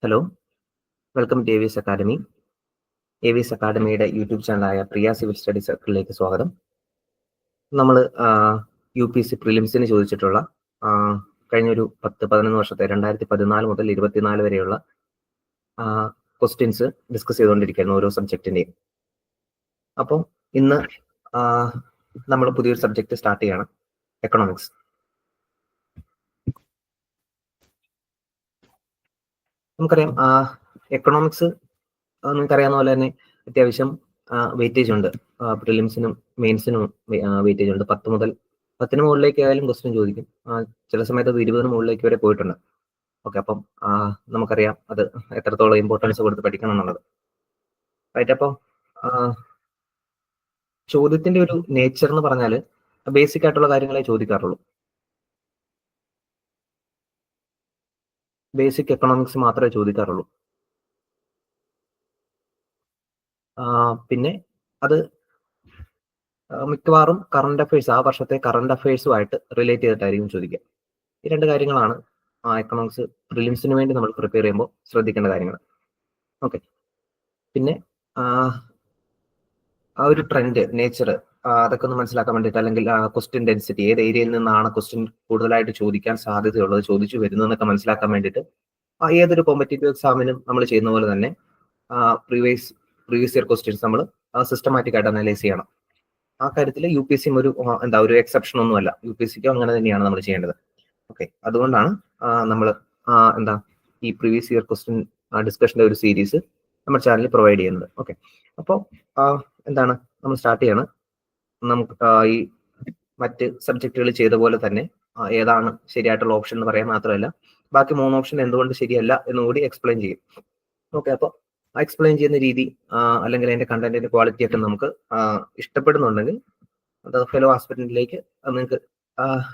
Hello, welcome to AVS academy. AVS അക്കാഡമിയുടെ YouTube ചാനലായ പ്രിയ സിവിൽ സ്റ്റഡി സർക്കിളിലേക്ക് സ്വാഗതം. നമ്മൾ UPSC പ്രിലിംസിന് ചോദിച്ചിട്ടുള്ള കഴിഞ്ഞൊരു 10-11 വർഷത്തെ 2014 മുതൽ 24 വരെയുള്ള ക്വസ്റ്റ്യൻസ് ഡിസ്കസ് ചെയ്തുകൊണ്ടിരിക്കുകയായിരുന്നു ഓരോ സബ്ജക്റ്റിൻ്റെയും. അപ്പം ഇന്ന് നമ്മൾ പുതിയൊരു സബ്ജക്റ്റ് സ്റ്റാർട്ട് ചെയ്യണം, എക്കണോമിക്സ്. നമുക്കറിയാം എക്കണോമിക്സ് നിങ്ങൾക്കറിയാവുന്ന പോലെ തന്നെ അത്യാവശ്യം വെയിറ്റേജ് ഉണ്ട്. പ്രിലിംസിനും മെയിൻസിനും വെയിറ്റേജ് ഉണ്ട്. 10 മുകളിലേക്ക് ആയാലും ക്വസ്റ്റ്യൻ ചോദിക്കും. ചില സമയത്ത് അത് 20 മുകളിലേക്ക് വരെ പോയിട്ടുണ്ട്. ഓക്കെ, അപ്പം നമുക്കറിയാം അത് എത്രത്തോളം ഇമ്പോർട്ടൻസ് കൊടുത്ത് പഠിക്കണം എന്നുള്ളത്. റൈറ്റ്. അപ്പോൾ ചോദ്യത്തിന്റെ ഒരു നേച്ചർ എന്ന് പറഞ്ഞാൽ ബേസിക് ആയിട്ടുള്ള കാര്യങ്ങളെ ചോദിക്കാറുള്ളൂ. ബേസിക് എക്കണോമിക്സ് മാത്രമേ ചോദിക്കാറുള്ളൂ. പിന്നെ അത് മിക്കവാറും കറണ്ട് അഫയേഴ്സ്, ആ വർഷത്തെ കറണ്ട് അഫയേഴ്സുമായിട്ട് റിലേറ്റ് ചെയ്തിട്ടായിരിക്കും ചോദിക്കുക. ഈ രണ്ട് കാര്യങ്ങളാണ് എക്കണോമിക്സ് പ്രിലിംസിന് വേണ്ടി നമ്മൾ പ്രിപ്പയർ ചെയ്യുമ്പോൾ ശ്രദ്ധിക്കേണ്ട കാര്യങ്ങൾ. ഓക്കെ, പിന്നെ ആ ഒരു ട്രെൻഡ്, നേച്ചർ, അതൊക്കെ ഒന്ന് മനസ്സിലാക്കാൻ വേണ്ടിയിട്ട്, അല്ലെങ്കിൽ ക്വസ്റ്റ്യൻ ഡെൻസിറ്റി, ഏത് ഏരിയയിൽ നിന്നാണ് ക്വസ്റ്റ്യൻ കൂടുതലായിട്ട് ചോദിക്കാൻ സാധ്യതയുള്ളത്, ചോദിച്ചു വരുന്നതെന്നൊക്കെ മനസ്സിലാക്കാൻ വേണ്ടിയിട്ട് ഏതൊരു കോമ്പറ്റേറ്റീവ് എക്സാമിനും നമ്മൾ ചെയ്യുന്ന പോലെ തന്നെ പ്രീവിയസ് ഇയർ ക്വസ്റ്റ്യൻസ് നമ്മൾ സിസ്റ്റമാറ്റിക് ആയിട്ട് അനലൈസ് ചെയ്യണം. ആ കാര്യത്തിൽ UPSC ഒരു എക്സെപ്ഷൻ ഒന്നുമല്ല. UPSCക്കും അങ്ങനെ തന്നെയാണ് നമ്മൾ ചെയ്യേണ്ടത്. ഓക്കെ, അതുകൊണ്ടാണ് നമ്മൾ ഈ പ്രീവിയസ് ഇയർ ക്വസ്റ്റ്യൻ ഡിസ്കഷന്റെ ഒരു സീരീസ് നമ്മുടെ ചാനലിൽ പ്രൊവൈഡ് ചെയ്യുന്നത്. ഓക്കെ, അപ്പോൾ നമ്മൾ സ്റ്റാർട്ട് ചെയ്യണം. നമുക്ക് ഈ മറ്റ് സബ്ജക്റ്റുകൾ ചെയ്ത പോലെ തന്നെ ഏതാണ് ശരിയായിട്ടുള്ള ഓപ്ഷൻ എന്ന് പറയാൻ മാത്രമല്ല, ബാക്കി 3 ഓപ്ഷൻ എന്തുകൊണ്ട് ശരിയല്ല എന്നുകൂടി എക്സ്പ്ലെയിൻ ചെയ്യും. ഓക്കെ, അപ്പോൾ എക്സ്പ്ലെയിൻ ചെയ്യുന്ന രീതി അല്ലെങ്കിൽ അതിന്റെ കണ്ടന്റിന്റെ ക്വാളിറ്റി ഒക്കെ നമുക്ക് ഇഷ്ടപ്പെടുന്നുണ്ടെങ്കിൽ അത് ഫെലോ ആസ്പിരന്റിലേക്ക് നിങ്ങൾക്ക്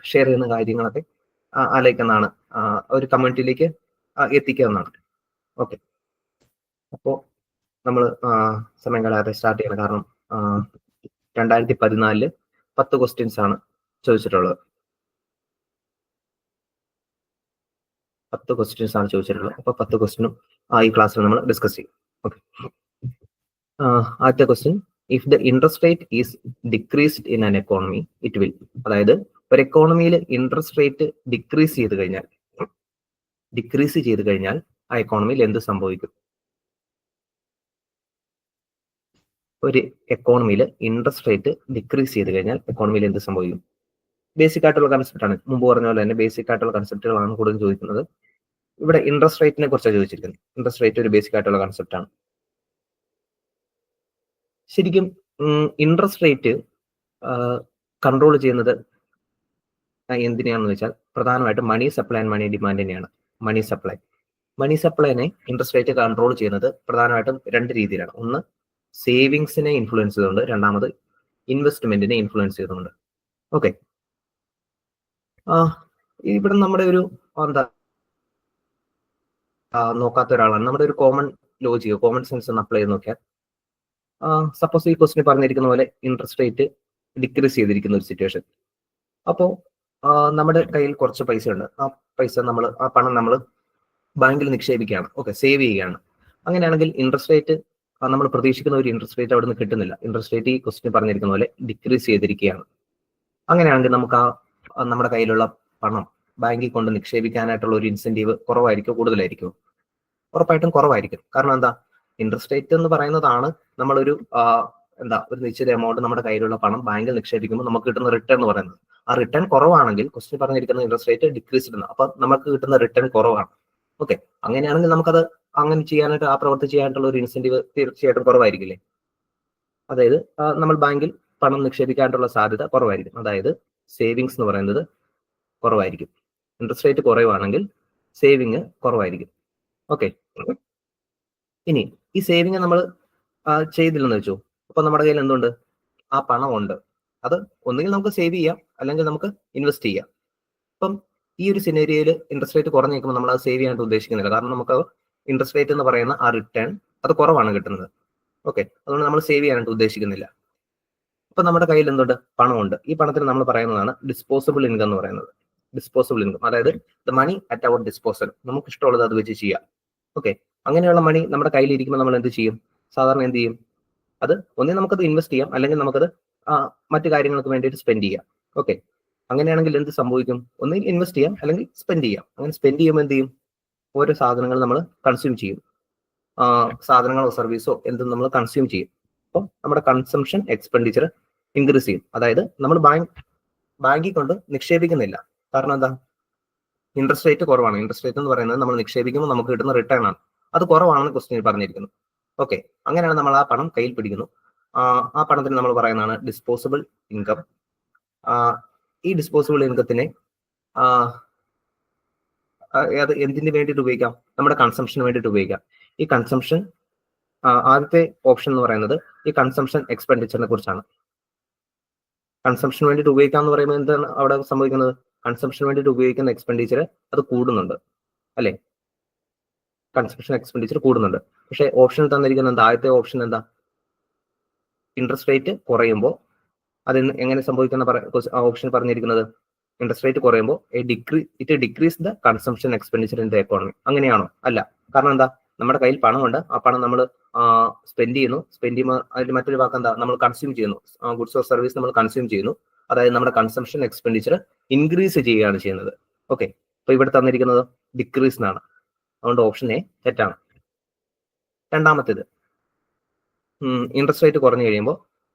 ഷെയർ ചെയ്യുന്ന കാര്യങ്ങളൊക്കെ ആലോചിക്കുന്നതാണ്, ഒരു കമ്മ്യൂണിറ്റിയിലേക്ക് എത്തിക്കാവുന്നതാണ്. ഓക്കെ, അപ്പോൾ നമ്മൾ സമയം കളയാതെ സ്റ്റാർട്ട് ചെയ്യണം. കാരണം 2014 10 ക്വസ്റ്റ്യൻസ് ആണ് ചോദിച്ചിട്ടുള്ളത്. 10 ക്വസ്റ്റ്യൻസ് ആണ് ചോദിച്ചിട്ടുള്ളത്. അപ്പോൾ 10 ക്വസ്റ്റ്യനും ഈ ക്ലാസ്സിൽ നമ്മൾ ഡിസ്കസ് ചെയ്യും. ഓക്കെ, ആദ്യത്തെ question, if the interest rate is decreased in an economy it will. അതായത് ഒരു എക്കോണമിയിൽ ഇൻട്രസ്റ്റ് റേറ്റ് ഡിക്രീസ് ചെയ്ത് കഴിഞ്ഞാൽ ആ എക്കോണമിയിൽ എന്ത് സംഭവിക്കും? ഒരു എക്കോണമിയിൽ ഇൻട്രസ്റ്റ് റേറ്റ് ഡിക്രീസ് ചെയ്ത് കഴിഞ്ഞാൽ എക്കോണമിയിൽ എന്ത് സംഭവിക്കും? ബേസിക് ആയിട്ടുള്ള കൺസെപ്റ്റ് ആണ്. മുമ്പ് പറഞ്ഞ പോലെ തന്നെ ബേസിക് ആയിട്ടുള്ള കൺസെപ്റ്റുകളാണ് കൂടുതൽ ചോദിക്കുന്നത്. ഇവിടെ ഇൻട്രസ്റ്റ് റേറ്റിനെ കുറിച്ചാണ് ചോദിച്ചിരിക്കുന്നത്. ഇൻട്രസ്റ്റ് റേറ്റ് ഒരു ബേസിക് ആയിട്ടുള്ള കൺസെപ്റ്റ് ആണ്. ശരിക്കും ഇൻട്രസ്റ്റ് റേറ്റ് കൺട്രോൾ ചെയ്യുന്നത് എന്തിനാണെന്ന് വെച്ചാൽ പ്രധാനമായിട്ടും money supply and money demand തന്നെയാണ്. മണി സപ്ലൈനെ ഇൻട്രസ്റ്റ് റേറ്റ് കൺട്രോൾ ചെയ്യുന്നത് പ്രധാനമായിട്ടും 2 രീതിയിലാണ്. ഒന്ന്, സേവിങ്സിനെ ഇൻഫ്ലുവൻസ് ചെയ്തുകൊണ്ട്, രണ്ടാമത് ഇൻവെസ്റ്റ്മെന്റിനെ ഇൻഫ്ലുവൻസ് ചെയ്തുകൊണ്ട്. ഓക്കെ, ഇവിടെ നമ്മുടെ ഒരു നോക്കാത്ത ഒരാളാണ്. നമ്മുടെ ഒരു കോമൺ ലോജിക്, കോമൺ സെൻസ് ഒന്ന് അപ്ലൈ ചെയ്ത് നോക്കിയാൽ, സപ്പോസ് ഈ ക്വസ്റ്റിന് പറഞ്ഞിരിക്കുന്ന പോലെ ഇൻട്രസ്റ്റ് റേറ്റ് ഡിക്രീസ് ചെയ്തിരിക്കുന്ന ഒരു സിറ്റുവേഷൻ. അപ്പോൾ നമ്മുടെ കയ്യിൽ കുറച്ച് പൈസ ഉണ്ട്. ആ പണം നമ്മൾ ബാങ്കിൽ നിക്ഷേപിക്കുകയാണ്. ഓക്കെ, സേവ് ചെയ്യുകയാണ്. അങ്ങനെയാണെങ്കിൽ ഇൻട്രസ്റ്റ് റേറ്റ്, നമ്മൾ പ്രതീക്ഷിക്കുന്ന ഒരു ഇൻട്രസ്റ്റ് റേറ്റ് അവിടെ നിന്ന് കിട്ടുന്നില്ല. ഇൻട്രസ്റ്റ് റേറ്റ് ഈ ക്വസ്റ്റിന് പറഞ്ഞിരിക്കുന്ന പോലെ ഡിക്രീസ് ചെയ്തിരിക്കുകയാണ്. അങ്ങനെയാണെങ്കിൽ നമുക്ക് നമ്മുടെ കയ്യിലുള്ള പണം ബാങ്കിൽ കൊണ്ട് നിക്ഷേപിക്കാനായിട്ടുള്ള ഒരു ഇൻസെന്റീവ് കുറവായിരിക്കും, കൂടുതലായിരിക്കും? ഉറപ്പായിട്ടും കുറവായിരിക്കും. കാരണം എന്താ, ഇൻട്രസ്റ്റ് റേറ്റ് എന്ന് പറയുന്നതാണ് നമ്മളൊരു ഒരു നിശ്ചിത എമൗണ്ട് നമ്മുടെ കയ്യിലുള്ള പണം ബാങ്കിൽ നിക്ഷേപിക്കുമ്പോൾ നമുക്ക് കിട്ടുന്ന റിട്ടേൺ എന്ന് പറയുന്നത്. ആ റിട്ടേൺ കുറവാണെങ്കിൽ ക്വസ്റ്റ്യൻ പറഞ്ഞിരിക്കുന്ന ഇൻട്രസ്റ്റ് റേറ്റ് ഡിക്രീസ് ചെയ്യുന്നു. അപ്പൊ നമുക്ക് കിട്ടുന്ന റിട്ടേൺ കുറവാണ്. ഓക്കെ, അങ്ങനെയാണെങ്കിൽ നമുക്കത് അങ്ങനെ ചെയ്യാനായിട്ട്, ആ പ്രവൃത്തി ചെയ്യാനായിട്ടുള്ള ഒരു ഇൻസെന്റീവ് തീർച്ചയായിട്ടും കുറവായിരിക്കില്ലേ? അതായത് നമ്മൾ ബാങ്കിൽ പണം നിക്ഷേപിക്കാനായിട്ടുള്ള സാധ്യത കുറവായിരിക്കും. അതായത് സേവിങ്സ് എന്ന് പറയുന്നത് കുറവായിരിക്കും. ഇൻട്രസ്റ്റ് റേറ്റ് കുറവാണെങ്കിൽ സേവിങ് കുറവായിരിക്കും. ഓക്കെ, ഇനി ഈ സേവിങ് നമ്മൾ ചെയ്തില്ലെന്ന് വെച്ചു. അപ്പൊ നമ്മുടെ കയ്യിൽ എന്തുണ്ട്? ആ പണം ഉണ്ട്. അത് ഒന്നുകിൽ നമുക്ക് സേവ് ചെയ്യാം, അല്ലെങ്കിൽ നമുക്ക് ഇൻവെസ്റ്റ് ചെയ്യാം. അപ്പം ഈ ഒരു സിനേരിയയിൽ ഇൻട്രസ്റ്റ് റേറ്റ് കുറഞ്ഞു നിൽക്കുമ്പോൾ നമ്മൾ അത് സേവ് ചെയ്യാനായിട്ട് ഉദ്ദേശിക്കുന്നില്ല. കാരണം നമുക്ക് ഇൻട്രസ്റ്റ് റേറ്റ് എന്ന് പറയുന്ന ആ റിട്ടേൺ അത് കുറവാണ് കിട്ടുന്നത്. ഓക്കെ, അതുകൊണ്ട് നമ്മൾ സേവ് ചെയ്യാനായിട്ട് ഉദ്ദേശിക്കുന്നില്ല. അപ്പൊ നമ്മുടെ കയ്യിൽ എന്തുണ്ട്? പണമുണ്ട്. ഈ പണത്തിന് നമ്മൾ പറയുന്നതാണ് ഡിസ്പോസിബിൾ ഇൻകം എന്ന് പറയുന്നത്. ഡിസ്പോസിബിൾ ഇൻകം, അതായത് the money at our disposal. നമുക്ക് ഇഷ്ടമുള്ളത് അത് വെച്ച് ചെയ്യാം. ഓക്കെ, അങ്ങനെയുള്ള മണി നമ്മുടെ കയ്യിൽ ഇരിക്കുമ്പോൾ നമ്മൾ എന്ത് ചെയ്യും? സാധാരണ എന്ത് ചെയ്യും? അത് ഒന്നേ നമുക്കത് ഇൻവെസ്റ്റ് ചെയ്യാം, അല്ലെങ്കിൽ നമുക്കത് മറ്റു കാര്യങ്ങൾക്ക് വേണ്ടിയിട്ട് സ്പെൻഡ് ചെയ്യാം. ഓക്കെ, അങ്ങനെയാണെങ്കിൽ എന്ത് സംഭവിക്കും? ഒന്നുകിൽ ഇൻവെസ്റ്റ് ചെയ്യാം, അല്ലെങ്കിൽ സ്പെൻഡ് ചെയ്യാം. അങ്ങനെ സ്പെൻഡ് ചെയ്യുമ്പോൾ എന്ത് ചെയ്യും? ഓരോ സാധനങ്ങൾ നമ്മൾ കൺസ്യൂം ചെയ്യും. സാധനങ്ങളോ സർവീസോ എന്തും നമ്മൾ കൺസ്യൂം ചെയ്യും. അപ്പം നമ്മുടെ കൺസംഷൻ എക്സ്പെൻഡിച്ചർ ഇൻക്രീസ് ചെയ്യും. അതായത് നമ്മൾ ബാങ്കിൽ കൊണ്ട് നിക്ഷേപിക്കുന്നില്ല. കാരണം എന്താ? ഇൻട്രസ്റ്റ് റേറ്റ് കുറവാണ്. ഇൻട്രസ്റ്റ് റേറ്റ് എന്ന് പറയുന്നത് നമ്മൾ നിക്ഷേപിക്കുമ്പോൾ നമുക്ക് കിട്ടുന്ന റിട്ടേൺ ആണ്. അത് കുറവാണെന്ന് ക്വസ്റ്റ്യനിൽ പറഞ്ഞിരിക്കുന്നു. ഓക്കെ, അങ്ങനെയാണ് നമ്മൾ ആ പണം കയ്യിൽ പിടിക്കുന്നു. ആ പണത്തിന് നമ്മൾ പറയുന്നതാണ് ഡിസ്പോസിബിൾ ഇൻകം. ഈ ഡിസ്പോസിബിൾ ഇൻകത്തിനെ അത് എന്തിനു വേണ്ടിയിട്ട് ഉപയോഗിക്കാം? നമ്മുടെ കൺസംഷന് വേണ്ടിയിട്ട് ഉപയോഗിക്കാം. ഈ കൺസംഷൻ, ആദ്യത്തെ ഓപ്ഷൻ എന്ന് പറയുന്നത് ഈ കൺസംഷൻ എക്സ്പെൻഡിച്ചറിനെ കുറിച്ചാണ്. കൺസംഷന് വേണ്ടിയിട്ട് ഉപയോഗിക്കാം എന്ന് പറയുമ്പോൾ എന്താണ് അവിടെ സംഭവിക്കുന്നത്? കൺസംഷന് വേണ്ടിയിട്ട് ഉപയോഗിക്കുന്ന എക്സ്പെൻഡിച്ചർ അത് കൂടുന്നുണ്ട്, അല്ലെ? കൺസംഷൻ എക്സ്പെൻഡിച്ചർ കൂടുന്നുണ്ട്. പക്ഷേ ഓപ്ഷൻ തന്നിരിക്കുന്ന എന്താ? ആദ്യത്തെ ഓപ്ഷൻ എന്താ? ഇൻട്രസ്റ്റ് റേറ്റ് കുറയുമ്പോൾ അത് എങ്ങനെ സംഭവിക്കുന്ന ഓപ്ഷൻ പറഞ്ഞിരിക്കുന്നത്? ഇൻട്രസ്റ്റ് റേറ്റ് കുറയുമ്പോൾ it decrease the consumption expenditure in the economy. അങ്ങനെയാണോ? അല്ല. കാരണം എന്താ? നമ്മുടെ കയ്യിൽ പണമുണ്ട്, ആ പണം നമ്മൾ സ്പെൻഡ് ചെയ്യുമ്പോൾ അതിൽ മറ്റൊരു വാക്ക് എന്താ? നമ്മൾ കൺസ്യൂം ചെയ്യുന്നു. ഗുഡ്സ് ഓർ സർവീസ് നമ്മൾ കൺസ്യൂം ചെയ്യുന്നു. അതായത് നമ്മുടെ കൺസംഷൻ എക്സ്പെൻഡിച്ചർ ഇൻക്രീസ് ചെയ്യുകയാണ് ചെയ്യുന്നത്. ഓക്കെ, അപ്പൊ ഇവിടെ തന്നിരിക്കുന്നത് ഡിക്രീസ് എന്നാണ്. അതുകൊണ്ട് ഓപ്ഷൻ എ തെറ്റാണ്. രണ്ടാമത്തേത്, ഇൻട്രസ്റ്റ് റേറ്റ് കുറഞ്ഞു കഴിയുമ്പോൾ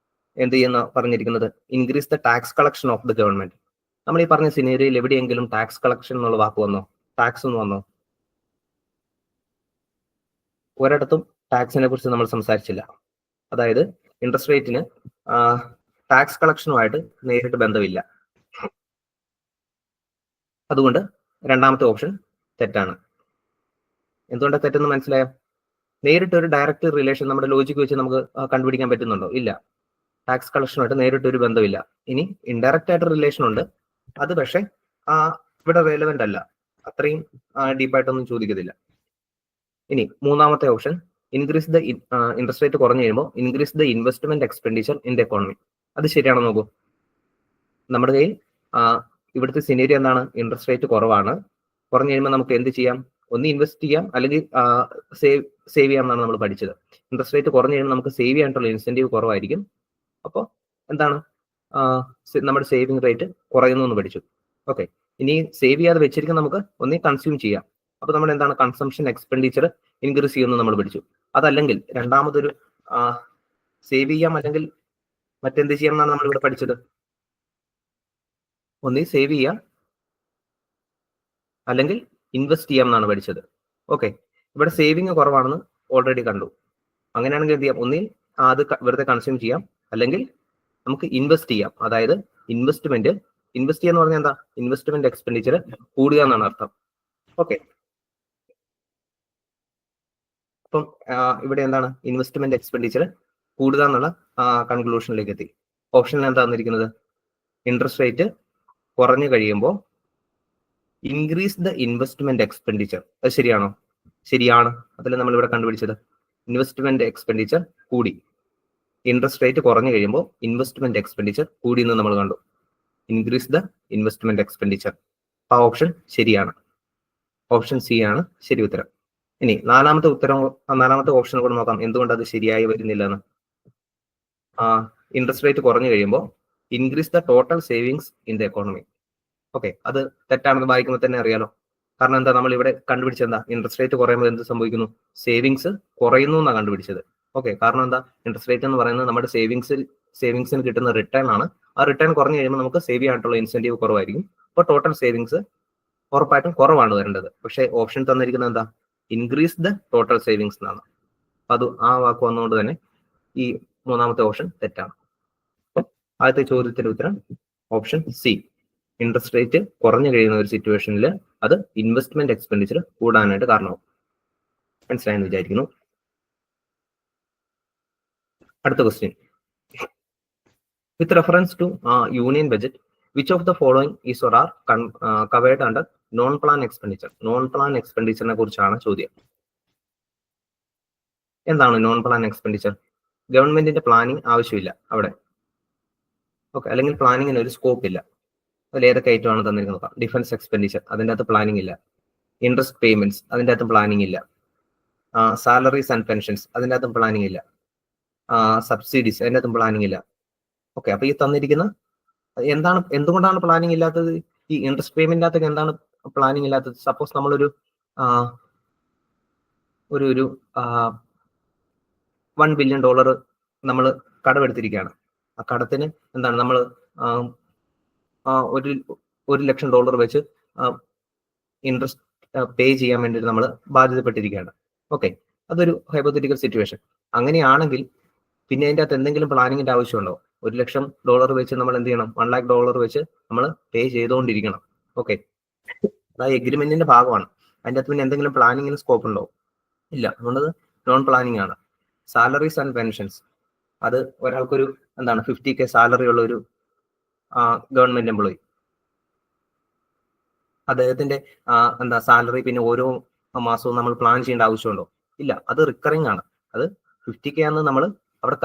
എന്ത് ചെയ്യുന്ന പറഞ്ഞിരിക്കുന്നത്? Increase the tax collection of the government. നമ്മൾ ഈ പറഞ്ഞ സിനേരിയയിൽ എവിടെയെങ്കിലും ടാക്സ് കളക്ഷൻ എന്നുള്ള വാക്ക് വന്നോ? ടാക്സ് എന്ന് വന്നോ? ഒരിടത്തും ടാക്സിനെ കുറിച്ച് നമ്മൾ സംസാരിച്ചില്ല. അതായത് ഇൻട്രസ്റ്റ് റേറ്റിന് ടാക്സ് കളക്ഷനുമായിട്ട് നേരിട്ട് ബന്ധമില്ല. അതുകൊണ്ട് രണ്ടാമത്തെ ഓപ്ഷൻ തെറ്റാണ്. എന്തുകൊണ്ടാണ് തെറ്റെന്ന് മനസ്സിലായോ? നേരിട്ട് ഒരു ഡയറക്റ്റ് റിലേഷൻ നമ്മുടെ ലോജിക്ക് വെച്ച് നമുക്ക് കണ്ടുപിടിക്കാൻ പറ്റുന്നുണ്ടോ? ഇല്ല. ടാക്സ് കളക്ഷനുമായിട്ട് നേരിട്ട് ഒരു ബന്ധമില്ല. ഇനി ഇൻഡയറക്റ്റ് ആയിട്ട് റിലേഷൻ ഉണ്ട്, അത് പക്ഷേ ഇവിടെ റെലവെന്റ് അല്ല, അത്രയും ഡീപ്പായിട്ടൊന്നും ചോദിക്കത്തില്ല. ഇനി മൂന്നാമത്തെ option, increase the interest rate കുറഞ്ഞു കഴിയുമ്പോൾ increase the investment expenditure in the economy. അത് ശരിയാണോ നോക്കൂ. നമ്മുടെ കയ്യിൽ ഇവിടുത്തെ സിനേരിയോ എന്താണ്? ഇൻട്രസ്റ്റ് റേറ്റ് കുറവാണ്. കുറഞ്ഞു കഴിയുമ്പോൾ നമുക്ക് എന്ത് ചെയ്യാം? ഒന്ന് ഇൻവെസ്റ്റ് ചെയ്യാം, അല്ലെങ്കിൽ സേവ് ചെയ്യാം എന്നാണ് നമ്മൾ പഠിച്ചത്. ഇൻട്രസ്റ്റ് റേറ്റ് കുറഞ്ഞു കഴിയുമ്പോൾ നമുക്ക് സേവ് ചെയ്യാനുള്ള ഇൻസെന്റീവ് കുറവായിരിക്കും. അപ്പോൾ എന്താണ്? നമ്മുടെ സേവിങ് റേറ്റ് കുറയുന്നു എന്ന് പഠിച്ചു. ഓക്കെ, ഇനി സേവ് ചെയ്യാതെ വെച്ചിരിക്കുന്ന നമുക്ക് ഒന്നേ കൺസ്യൂം ചെയ്യാം. അപ്പൊ നമ്മൾ എന്താണ്? കൺസംഷൻ എക്സ്പെൻഡിച്ചർ ഇൻക്രീസ് ചെയ്യുമെന്ന് നമ്മൾ പഠിച്ചു. അതല്ലെങ്കിൽ രണ്ടാമതൊരു സേവ് ചെയ്യാം, അല്ലെങ്കിൽ മറ്റെന്ത് ചെയ്യാം എന്നാണ് നമ്മൾ ഇവിടെ പഠിച്ചത്? ഒന്നേ സേവ് ചെയ്യാം, അല്ലെങ്കിൽ ഇൻവെസ്റ്റ് ചെയ്യാം എന്നാണ് പഠിച്ചത്. ഓക്കെ, ഇവിടെ സേവിങ് കുറവാണെന്ന് ഓൾറെഡി കണ്ടു. അങ്ങനെയാണെങ്കിൽ എന്ത് ചെയ്യാം? ഒന്നിൽ അത് വെറുതെ കൺസ്യൂം ചെയ്യാം, അല്ലെങ്കിൽ നമുക്ക് ഇൻവെസ്റ്റ് ചെയ്യാം. അതായത് ഇൻവെസ്റ്റ് ചെയ്യാന്ന് പറഞ്ഞാൽ എന്താ? ഇൻവെസ്റ്റ്മെന്റ് എക്സ്പെൻഡിച്ചർ കൂടുക എന്നാണ് അർത്ഥം. ഓക്കെ, അപ്പം ഇവിടെ എന്താണ്? ഇൻവെസ്റ്റ്മെന്റ് എക്സ്പെൻഡിച്ചർ കൂടുക എന്നുള്ള കൺക്ലൂഷനിലേക്ക് എത്തി. ഓപ്ഷനിൽ എന്താ തന്നിരിക്കുന്നത്? ഇൻട്രസ്റ്റ് റേറ്റ് കുറഞ്ഞു കഴിയുമ്പോൾ ഇൻക്രീസ് ദ ഇൻവെസ്റ്റ്മെന്റ് എക്സ്പെൻഡിച്ചർ. അത് ശരിയാണോ? ശരിയാണ്. അതല്ല നമ്മൾ ഇവിടെ കണ്ടുപിടിച്ചത്. ഇൻവെസ്റ്റ്മെന്റ് എക്സ്പെൻഡിച്ചർ കൂടി. ഇൻട്രസ്റ്റ് റേറ്റ് കുറഞ്ഞു കഴിയുമ്പോൾ ഇൻവെസ്റ്റ്മെന്റ് എക്സ്പെൻഡിച്ചർ കൂടി എന്ന് നമ്മൾ കണ്ടു. Increase the investment expenditure. ആ ഓപ്ഷൻ ശരിയാണ്. ഓപ്ഷൻ സി ആണ് ശരി ഉത്തരം. ഇനി നാലാമത്തെ ഓപ്ഷൻ കൂടെ നോക്കാം, എന്തുകൊണ്ട് അത് ശരിയായി വരുന്നില്ല എന്ന്. ഇൻട്രസ്റ്റ് റേറ്റ് കുറഞ്ഞു കഴിയുമ്പോൾ increase the total savings in the economy. Okay, അത് തെറ്റാണെന്ന് വായിക്കുമ്പോൾ തന്നെ അറിയാലോ. കാരണം എന്താ? നമ്മൾ ഇവിടെ കണ്ടുപിടിച്ചത് എന്താ? ഇൻട്രസ്റ്റ് റേറ്റ് കുറയുമ്പോൾ എന്ത് സംഭവിക്കുന്നു? സേവിങ്സ് കുറയുന്നു എന്നാണ് കണ്ടുപിടിച്ചത്. ഓക്കെ, കാരണം എന്താ? ഇൻട്രസ്റ്റ് റേറ്റ് എന്ന് പറയുന്നത് നമ്മുടെ സേവിങ്സിന് കിട്ടുന്ന റിട്ടേൺ ആണ്. ആ റിട്ടേൺ കുറഞ്ഞു കഴിയുമ്പോൾ നമുക്ക് സേവ് ചെയ്യാനുള്ള ഇൻസെന്റീവ് കുറവായിരിക്കും. അപ്പോൾ ടോട്ടൽ സേവിങ്സ് ഉറപ്പായിട്ടും കുറവാണ് വരേണ്ടത്. പക്ഷേ ഓപ്ഷൻ തന്നിരിക്കുന്നത് എന്താ? ഇൻക്രീസ് ദ ടോട്ടൽ സേവിങ്സ് എന്നാണ്. അത് ആ വാക്ക് വന്നുകൊണ്ട് തന്നെ ഈ മൂന്നാമത്തെ ഓപ്ഷൻ തെറ്റാണ്. ആദ്യത്തെ ചോദ്യത്തിന്റെ ഉത്തരം ഓപ്ഷൻ സി. ഇൻട്രസ്റ്റ് റേറ്റ് കുറഞ്ഞു കഴിയുന്ന ഒരു സിറ്റുവേഷനിൽ അത് ഇൻവെസ്റ്റ്മെന്റ് എക്സ്പെൻഡിച്ചർ കൂടാനായിട്ട് കാരണമാവും. മനസ്സിലായെന്ന് വിചാരിക്കുന്നു. അടുത്ത question, with reference to union budget which of the following is or are covered under non plan expenditure. Non plan എക്സ്പെൻഡിച്ചറിനെ കുറിച്ചാണ് ചോദ്യം. എന്താണ് നോൺ പ്ലാൻ എക്സ്പെൻഡിച്ചർ? ഗവൺമെന്റിന്റെ പ്ലാനിങ് ആവശ്യമില്ല അവിടെ. ഓക്കെ, അല്ലെങ്കിൽ പ്ലാനിങ്ങിന് ഒരു സ്കോപ്പ് ഇല്ല. അതിൽ ഏതൊക്കെ ഐറ്റമാണ് തന്നിരിക്കുന്നത്? ഡിഫൻസ് എക്സ്പെൻഡിച്ചർ, അതിൻ്റെ അകത്ത് പ്ലാനിങ് ഇല്ല. ഇൻട്രസ്റ്റ് പേയ്മെന്റ്സ്, അതിൻ്റെ അകത്ത് പ്ലാനിങ് ഇല്ല. സാലറീസ് ആൻഡ് പെൻഷൻസ് അതിൻ്റെ അകത്തും പ്ലാനിങ് ഇല്ല. സബ്സിഡീസ് അതിൻ്റെ അകത്തും പ്ലാനിങ് ഇല്ല. ഓക്കെ, അപ്പൊ ഈ തന്നിരിക്കുന്ന എന്തുകൊണ്ടാണ് പ്ലാനിങ് ഇല്ലാത്തത്? ഈ ഇൻട്രസ്റ്റ് പേയ്മെന്റ് അകത്തൊക്കെ എന്താണ് പ്ലാനിങ് ഇല്ലാത്തത്? സപ്പോസ് നമ്മളൊരു ഒരു $1 ബില്യൺ നമ്മൾ കടമെടുത്തിരിക്കുകയാണ്. ആ കടത്തിന് എന്താണ് നമ്മൾ $1 ലക്ഷം വെച്ച് ഇൻട്രസ്റ്റ് പേ ചെയ്യാൻ വേണ്ടിയിട്ട് നമ്മൾ ബാധ്യതപ്പെട്ടിരിക്കുകയാണ്. ഓക്കെ, അതൊരു ഹൈപ്പോത്തറ്റിക്കൽ സിറ്റുവേഷൻ. അങ്ങനെയാണെങ്കിൽ പിന്നെ അതിൻ്റെ അകത്ത് എന്തെങ്കിലും പ്ലാനിങ്ങിന്റെ ആവശ്യമുണ്ടോ? $1 ലക്ഷം വെച്ച് നമ്മൾ എന്ത് ചെയ്യണം? $1 lakh വെച്ച് നമ്മൾ പേ ചെയ്തുകൊണ്ടിരിക്കണം. ഓക്കെ, അത് എഗ്രിമെന്റിന്റെ ഭാഗമാണ്. അതിൻ്റെ അകത്ത് പിന്നെ എന്തെങ്കിലും പ്ലാനിങ്ങിന് സ്കോപ്പ് ഉണ്ടോ? ഇല്ല. അതുകൊണ്ട് നോൺ പ്ലാനിങ് ആണ്. സാലറീസ് ആൻഡ് പെൻഷൻസ്, അത് ഒരാൾക്കൊരു 50K സാലറി ഉള്ള ഒരു ഗവൺമെന്റ് എംപ്ലോയി, അദ്ദേഹത്തിന്റെ സാലറി പിന്നെ ഓരോ മാസവും നമ്മൾ പ്ലാൻ ചെയ്യേണ്ട ആവശ്യമുണ്ടോ? ഇല്ല. അത് റിക്കറിങ് ആണ്. അത് 50K ആണെന്ന് നമ്മൾ അവിടെ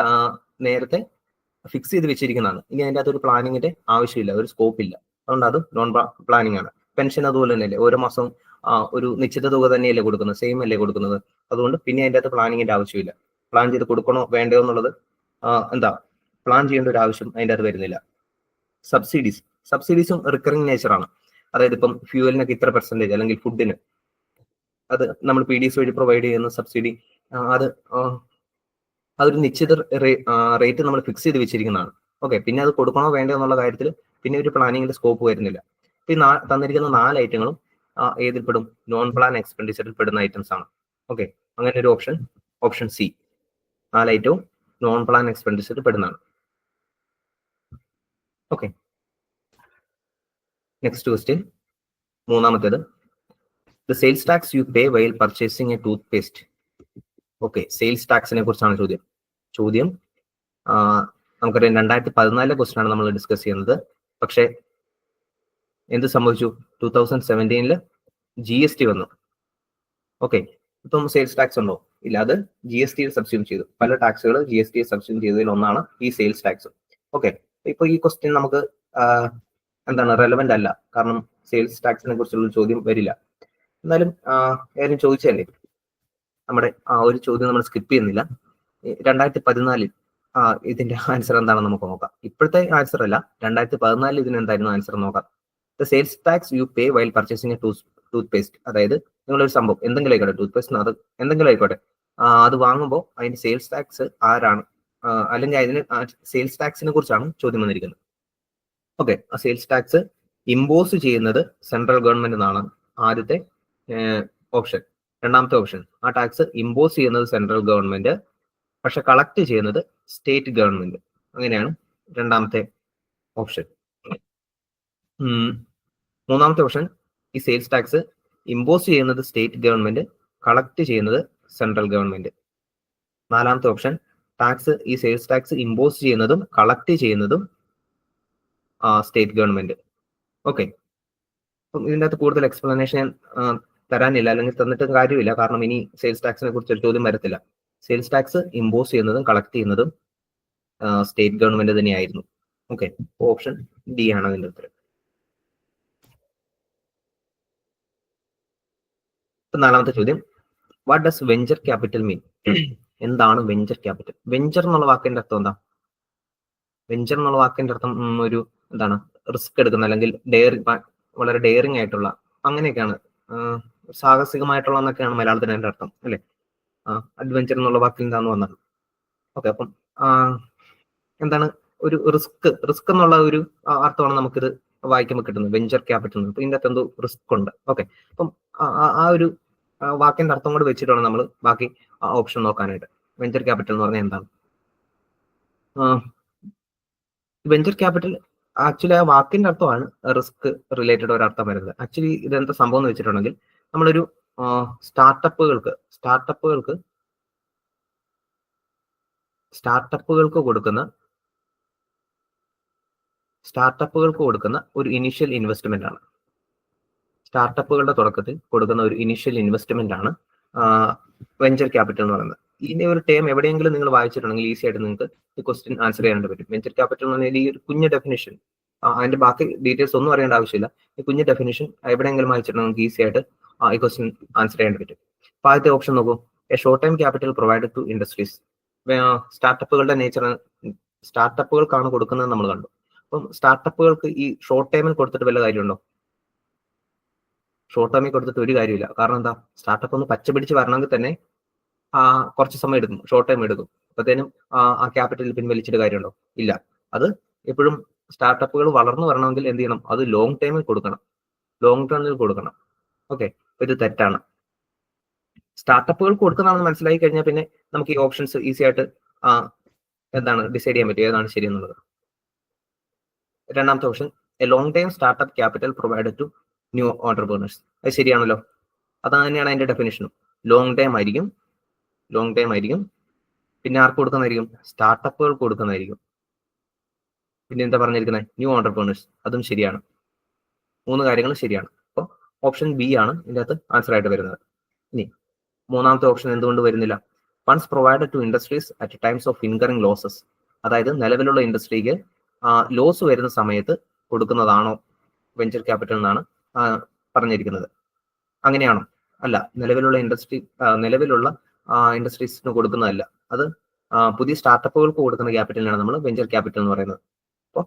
നേരത്തെ ഫിക്സ് ചെയ്ത് വെച്ചിരിക്കുന്നതാണ്. ഇനി അതിൻ്റെ അകത്തൊരു പ്ലാനിങ്ങിന്റെ ആവശ്യമില്ല, ഒരു സ്കോപ്പ് ഇല്ല. അതുകൊണ്ട് അത് നോൺ പ്ലാനിങ് ആണ്. പെൻഷൻ അതുപോലെ തന്നെയല്ലേ, ഓരോ മാസവും ഒരു നിശ്ചിത തുക തന്നെയല്ലേ കൊടുക്കുന്നത്, സെയിം അല്ലേ കൊടുക്കുന്നത്. അതുകൊണ്ട് പിന്നെ അതിൻ്റെ അകത്ത് പ്ലാനിങ്ങിന്റെ ആവശ്യമില്ല. പ്ലാൻ ചെയ്ത് കൊടുക്കണോ വേണ്ടയോ എന്നുള്ളത് പ്ലാൻ ചെയ്യേണ്ട ഒരു ആവശ്യം അതിൻ്റെ അകത്ത് വരുന്നില്ല. സബ്സിഡീസും റിക്കറിങ് നേച്ചറാണ്. അതായത് ഇപ്പം ഫ്യൂവലിനൊക്കെ ഇത്ര പെർസെന്റേജ്, അല്ലെങ്കിൽ ഫുഡിന് അത് നമ്മൾ PDS വഴി പ്രൊവൈഡ് ചെയ്യുന്ന സബ്സിഡി, അതൊരു നിശ്ചിത റേറ്റ് നമ്മൾ ഫിക്സ് ചെയ്ത് വെച്ചിരിക്കുന്നതാണ്. ഓക്കെ, പിന്നെ അത് കൊടുക്കണോ വേണ്ടോ എന്നുള്ള കാര്യത്തിൽ പിന്നെ ഒരു പ്ലാനിങ്ങിന്റെ സ്കോപ്പ് വരുന്നില്ല. ഈ തന്നിരിക്കുന്ന 4 ഐറ്റങ്ങളും ഏതിൽ പെടും? നോൺ പ്ലാൻ എക്സ്പെൻഡിച്ചറിൽ പെടുന്ന ഐറ്റംസ് ആണ്. ഓക്കെ, അങ്ങനെ ഒരു ഓപ്ഷൻ സി, 4 ഐറ്റവും നോൺ പ്ലാൻ എക്സ്പെൻഡിച്ചറിൽ പെടുന്നതാണ്. ഓക്കെ, നെക്സ്റ്റ് ക്വസ്റ്റ്യൻ, മൂന്നാമത്തേത്. The sales tax you pay while purchasing a toothpaste. Okay, sales ടാക്സിനെ കുറിച്ചാണ് ചോദ്യം. നമുക്കറിയാം 2014 ക്വസ്റ്റ്യൻ ആണ് നമ്മൾ ഡിസ്കസ് ചെയ്യുന്നത്. പക്ഷേ എന്ത് സംഭവിച്ചു? 2017 GST വന്നു. ഓക്കെ, ഇപ്പം സെയിൽസ് ടാക്സ് ഉണ്ടോ? ഇല്ല. അത് GST സബ്സ്യൂം ചെയ്തു. പല ടാക്സുകൾ GST സബ്സ്യൂം ചെയ്തതിൽ ഒന്നാണ് ഈ സെയിൽസ് ടാക്സ്. ഓക്കെ, ഇപ്പൊ ഈ ക്വസ്റ്റ്യൻ നമുക്ക് റെലവെന്റ് അല്ല, കാരണം സെയിൽസ് ടാക്സിനെ കുറിച്ചുള്ള ചോദ്യം വരില്ല. എന്നാലും ആരും ചോദിച്ചല്ലേ, നമ്മുടെ ഒരു ചോദ്യം നമ്മൾ സ്കിപ്പ് ചെയ്യുന്നില്ല. 2014 ഇതിന്റെ ആൻസർ എന്താണെന്ന് നമുക്ക് നോക്കാം. ഇപ്പോഴത്തെ ആൻസർ അല്ല, 2014 ഇതിന് എന്തായിരുന്നു ആൻസർ നോക്കാം. The sales tax you pay while purchasing a tooth paste. അതായത് നിങ്ങളൊരു സംഭവം എന്തെങ്കിലും ആയിക്കോട്ടെ, ടൂത്ത് പേസ്റ്റ് അത് എന്തെങ്കിലും ആയിക്കോട്ടെ, അത് വാങ്ങുമ്പോൾ അതിന്റെ സെയിൽസ് ടാക്സ് ആരാണ്, അല്ലെങ്കിൽ അതിന് സെയിൽസ് ടാക്സിനെ കുറിച്ചാണ് ചോദ്യം വന്നിരിക്കുന്നത്. ഓക്കെ, ആ സെയിൽസ് ടാക്സ് ഇമ്പോസ് ചെയ്യുന്നത് സെൻട്രൽ ഗവൺമെന്റ് എന്നാണ് ആദ്യത്തെ ഓപ്ഷൻ. രണ്ടാമത്തെ ഓപ്ഷൻ, ആ ടാക്സ് ഇമ്പോസ് ചെയ്യുന്നത് സെൻട്രൽ ഗവൺമെന്റ്, പക്ഷെ കളക്ട് ചെയ്യുന്നത് സ്റ്റേറ്റ് ഗവൺമെന്റ്. അങ്ങനെയാണ് രണ്ടാമത്തെ ഓപ്ഷൻ. മൂന്നാമത്തെ ഓപ്ഷൻ, ഈ സെയിൽസ് ടാക്സ് ഇമ്പോസ് ചെയ്യുന്നത് സ്റ്റേറ്റ് ഗവൺമെന്റ്, കളക്ട് ചെയ്യുന്നത് സെൻട്രൽ ഗവൺമെന്റ്. നാലാമത്തെ ഓപ്ഷൻ, ഈ സെയിൽസ് ടാക്സ് ഇമ്പോസ് ചെയ്യുന്നതും കളക്ട് ചെയ്യുന്നതും സ്റ്റേറ്റ് ഗവൺമെന്റ്. ഓക്കെ, അപ്പം ഇതിൻ്റെ അകത്ത് കൂടുതൽ എക്സ്പ്ലനേഷൻ തരാനില്ല, അല്ലെങ്കിൽ തന്നിട്ട് കാര്യമില്ല, കാരണം ഇനി സെയിൽസ് ടാക്സിനെ കുറിച്ച് ഒരു ചോദ്യം വരത്തില്ല. സെയിൽസ് ടാക്സ് ഇമ്പോസ് ചെയ്യുന്നതും കളക്ട് ചെയ്യുന്നതും സ്റ്റേറ്റ് ഗവൺമെന്റ് തന്നെയായിരുന്നു. ഓക്കെ, ഓപ്ഷൻ ഡി ആണ് അതിന്റെ ഉത്തരം. നാലാമത്തെ ചോദ്യം, വാട്ട് ഡസ് വെഞ്ചർ ക്യാപിറ്റൽ മീൻ? എന്താണ് വെഞ്ചർ ക്യാപിറ്റൽ? വെഞ്ചർ എന്നുള്ള വാക്കിന്റെ അർത്ഥം എന്താ? വെഞ്ചർ എന്നുള്ള വാക്കിന്റെ അർത്ഥം ഒരു റിസ്ക് എടുക്കുന്ന, അല്ലെങ്കിൽ വളരെ ഡെയറിങ് ആയിട്ടുള്ള, അങ്ങനെയൊക്കെയാണ്, സാഹസികമായിട്ടുള്ള എന്നൊക്കെയാണ് മലയാളത്തിന് അതിന്റെ അർത്ഥം, അല്ലെ? അഡ്വെഞ്ചർ എന്നുള്ള വാക്കിൽ നിന്നാണ് വന്നത്. ഓക്കെ, അപ്പം എന്താണ് ഒരു റിസ്ക് എന്നുള്ള ഒരു അർത്ഥമാണ് നമുക്കിത് വായിക്കുമ്പോൾ കിട്ടുന്നത്, വെഞ്ചർ ക്യാപിറ്റൽ. അപ്പൊ ഇതിന്റെ അകത്ത് എന്തോ റിസ്ക് ഉണ്ട്. ഓക്കെ, അപ്പം ആ ഒരു വാക്കിന്റെ അർത്ഥം കൂടെ വെച്ചിട്ടാണ് നമ്മൾ ബാക്കി ഓപ്ഷൻ നോക്കാനായിട്ട്. വെഞ്ചർ ക്യാപിറ്റൽ എന്ന് പറഞ്ഞാൽ എന്താണ്? വെഞ്ചർ ക്യാപിറ്റൽ ആക്ച്വലി ആ വാക്കിന്റെ അർത്ഥമാണ് റിസ്ക് റിലേറ്റഡ് ഒരു അർത്ഥം വരുന്നത്. ആക്ച്വലി ഇതെന്താ സംഭവം എന്ന് വെച്ചിട്ടുണ്ടെങ്കിൽ, നമ്മളൊരു സ്റ്റാർട്ടപ്പുകൾക്ക് കൊടുക്കുന്ന ഒരു ഇനിഷ്യൽ ഇൻവെസ്റ്റ്മെന്റ് ആണ്. സ്റ്റാർട്ടപ്പുകളുടെ തുടക്കത്തിൽ കൊടുക്കുന്ന ഒരു ഇനിഷ്യൽ ഇൻവെസ്റ്റ്മെന്റ് ആണ് വെഞ്ചർ ക്യാപിറ്റൽ എന്ന് പറയുന്നത്. ഇതിന്റെ ഒരു ടേം എവിടെയെങ്കിലും നിങ്ങൾ വായിച്ചിട്ടുണ്ടെങ്കിൽ ഈസി ആയിട്ട് നിങ്ങൾക്ക് ഈ ക്വസ്റ്റ്യൻ ആൻസർ ചെയ്യാനായിട്ട് പറ്റും. വെഞ്ചർ ക്യാപിറ്റൽ എന്ന് പറഞ്ഞാൽ ഈ ഒരു കുഞ്ഞു ഡെഫിനിഷൻ, അതിന്റെ ബാക്കി ഡീറ്റെയിൽസ് ഒന്നും അറിയേണ്ട ആവശ്യമില്ല. ഈ കുഞ്ഞു ഡെഫിനിഷൻ എവിടെയെങ്കിലും വായിച്ചിട്ടുണ്ടെങ്കിൽ നിങ്ങൾക്ക് ഈസി ആയിട്ട് ഈ ക്വസ്റ്റ്യൻ ആൻസർ ചെയ്യാൻ പറ്റും. അപ്പൊ ആദ്യത്തെ ഓപ്ഷൻ നോക്കൂ, a short time capital provided to industries. സ്റ്റാർട്ടപ്പുകളുടെ നേച്ചർ സ്റ്റാർട്ടപ്പുകൾക്കാണ് കൊടുക്കുന്നത് നമ്മൾ കണ്ടു. അപ്പം സ്റ്റാർട്ടപ്പുകൾക്ക് ഈ ഷോർട്ട് ടൈമിൽ കൊടുത്തിട്ട് വല്ല കാര്യമുണ്ടോ? ഷോർട്ട് ടൈമിൽ കൊടുത്തിട്ട് ഒരു കാര്യമില്ല. കാരണം എന്താ, സ്റ്റാർട്ടപ്പ് ഒന്ന് പച്ച പിടിച്ച് വരണമെങ്കിൽ തന്നെ കുറച്ച് സമയം എടുക്കും, ഷോർട്ട് ടൈം എടുക്കും. അപ്പത്തേനും ആ ക്യാപിറ്റൽ പിൻവലിച്ചിട്ട് കാര്യമുണ്ടോ? ഇല്ല. അത് എപ്പോഴും സ്റ്റാർട്ടപ്പുകൾ വളർന്നു വരണമെങ്കിൽ എന്ത് ചെയ്യണം, അത് ലോങ് ടൈമിൽ കൊടുക്കണം, ലോങ് ടേമിൽ കൊടുക്കണം. ഓക്കെ, ഇത് തെറ്റാണ്. സ്റ്റാർട്ടപ്പുകൾ കൊടുക്കുന്നതാണെന്ന് മനസ്സിലാക്കി കഴിഞ്ഞാൽ പിന്നെ നമുക്ക് ഈ ഓപ്ഷൻസ് ഈസി ആയിട്ട് എന്താണ് ഡിസൈഡ് ചെയ്യാൻ പറ്റും ഏതാണ് ശരിയെന്നുള്ളത്. രണ്ടാമത്തെ option, a long time startup capital provided to new entrepreneurs. അത് ശരിയാണല്ലോ. അത് തന്നെയാണ് അതിന്റെ ഡെഫിനിഷനും. ലോങ് ടൈം ആയിരിക്കും, ലോങ് ടൈം ആയിരിക്കും. പിന്നെ ആർക്ക് കൊടുക്കുന്നതായിരിക്കും? സ്റ്റാർട്ടപ്പുകൾ കൊടുക്കുന്നതായിരിക്കും. പിന്നെ എന്താ പറഞ്ഞിരിക്കുന്നത്? New entrepreneurs. അതും ശരിയാണ്. 3 കാര്യങ്ങൾ ശരിയാണ്. അപ്പോൾ ഓപ്ഷൻ ബി ആണ് ഇതിന്റെ അകത്ത് ആൻസർ ആയിട്ട് വരുന്നത്. ഇനി മൂന്നാമത്തെ ഓപ്ഷൻ എന്തുകൊണ്ട് വരുന്നില്ല? Funds provided to industries at times of incurring losses. അതായത് നിലവിലുള്ള ഇൻഡസ്ട്രിക്ക് ലോസ് വരുന്ന സമയത്ത് കൊടുക്കുന്നതാണോ വെഞ്ചർ ക്യാപിറ്റൽ എന്നാണ് പറഞ്ഞിരിക്കുന്നത്. അങ്ങനെയാണോ? അല്ല. നിലവിലുള്ള ഇൻഡസ്ട്രീസിന് കൊടുക്കുന്നതല്ല. അത് പുതിയ സ്റ്റാർട്ടപ്പുകൾക്ക് കൊടുക്കുന്ന ക്യാപിറ്റലിനാണ് നമ്മൾ വെഞ്ചർ ക്യാപിറ്റൽ എന്ന് പറയുന്നത്. അപ്പോൾ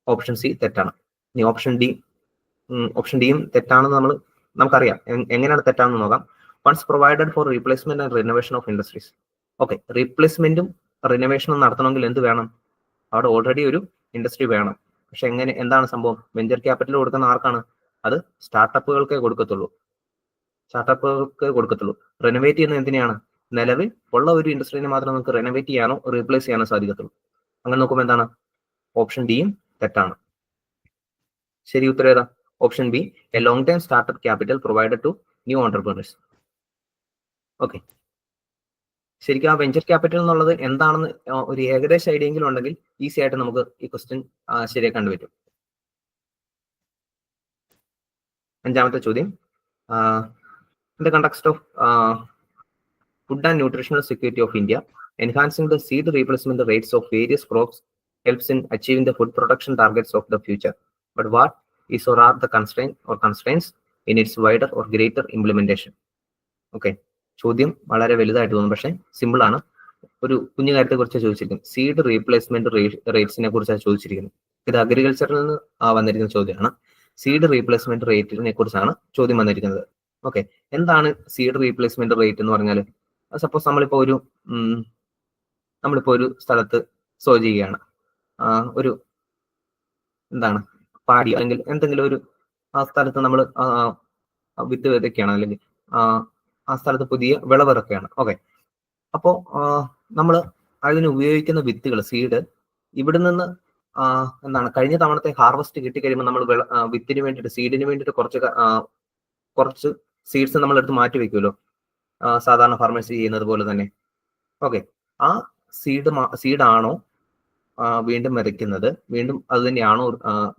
ഓപ്ഷൻ സി തെറ്റാണ്. ഇനി ഓപ്ഷൻ ഡിയും തെറ്റാണെന്ന് നമുക്കറിയാം. എങ്ങനെയാണ് തെറ്റാണെന്ന് നോക്കാം. Funds provided for replacement and renovation of industries. Okay, റീപ്ലേസ്മെന്റും റിനോവേഷനും നടത്തണമെങ്കിൽ എന്ത് വേണം? അവിടെ ഓൾറെഡി ഒരു ഇൻഡസ്ട്രി വേണം. പക്ഷെ എന്താണ് സംഭവം? വെഞ്ചർ ക്യാപിറ്റൽ കൊടുക്കുന്ന ആർക്കാണ്? അത് സ്റ്റാർട്ടപ്പുകൾക്കേ കൊടുക്കത്തുള്ളൂ. റിനോവേറ്റ് ചെയ്യുന്നത് എന്തിനാണ്? നിലവിൽ ഉള്ള ഒരു ഇൻഡസ്ട്രീനെ മാത്രം നമുക്ക് റിനോവേറ്റ് ചെയ്യാനോ റീപ്ലേസ് ചെയ്യാനോ സാധിക്കത്തുള്ളൂ. അങ്ങനെ നോക്കുമ്പോൾ എന്താണ്? ഓപ്ഷൻ ഡിയും തെറ്റാണ്. ശരി ഉത്തരം ഏതാ? Option B, a long time startup capital provided to new entrepreneurs. Okay, ശരിക്കും ആ വെഞ്ചർ ക്യാപിറ്റൽ എന്നുള്ളത് എന്താണെന്ന് ഒരു ഏകദേശ ഐഡിയ എങ്കിലും ഉണ്ടെങ്കിൽ ഈസി ആയിട്ട് നമുക്ക് ഈ ക്വസ്റ്റ്യൻ ശരിയാക്കാൻ പറ്റും. അഞ്ചാമത്തെ ചോദ്യം, in the context of food and nutritional security of India, enhancing the seed replacement rates of various crops helps in achieving the food production targets of the future. But what is or are the constraints in its wider or greater implementation? Okay, ചോദ്യം വളരെ വലുതായിട്ട് തോന്നും, പക്ഷെ simple ആണ്. ഒരു കുഞ്ഞു കാര്യത്തെ കുറിച്ച് ചോദിച്ചിരിക്കുന്നത്. സീഡ് റീപ്ലേസ്മെന്റ് റേറ്റ്സിനെ കുറിച്ചാണ് ചോദിച്ചിരിക്കുന്നത്. ഇത് അഗ്രികൾച്ചറിൽ നിന്ന് വന്നിരിക്കുന്ന ചോദ്യമാണ്. സീഡ് റീപ്ലേസ്മെന്റ് റേറ്റിനെ കുറിച്ചാണ് ചോദ്യം വന്നിരിക്കുന്നത്. ഓക്കെ, എന്താണ് സീഡ് റീപ്ലേസ്മെന്റ് റേറ്റ് എന്ന് പറഞ്ഞാൽ, സപ്പോസ് നമ്മളിപ്പോ ഒരു സ്ഥലത്ത് സോ ചെയ്യുകയാണ്. ഒരു പാടി അല്ലെങ്കിൽ എന്തെങ്കിലും ഒരു സ്ഥലത്ത് നമ്മൾ വിത്ത് വിതയ്ക്കുകയാണ്, അല്ലെങ്കിൽ ആ സ്ഥലത്ത് പുതിയ വിളവിറക്കുകയാണ്. ഓക്കെ, അപ്പോൾ നമ്മൾ അതിന് ഉപയോഗിക്കുന്ന വിത്തുകൾ, സീഡ്, ഇവിടെ നിന്ന് കഴിഞ്ഞ തവണത്തെ ഹാർവസ്റ്റ് കിട്ടിക്കഴിയുമ്പോൾ നമ്മൾ വിത്തിന് വേണ്ടിയിട്ട്, സീഡിന് വേണ്ടിയിട്ട് കുറച്ച് സീഡ്സ് നമ്മളെടുത്ത് മാറ്റി വെക്കുമല്ലോ, സാധാരണ ഫാർമേഴ്സ് ചെയ്യുന്നത് പോലെ തന്നെ. ഓക്കെ, ആ സീഡാണോ വീണ്ടും വിതയ്ക്കുന്നത്, വീണ്ടും അത് തന്നെയാണോ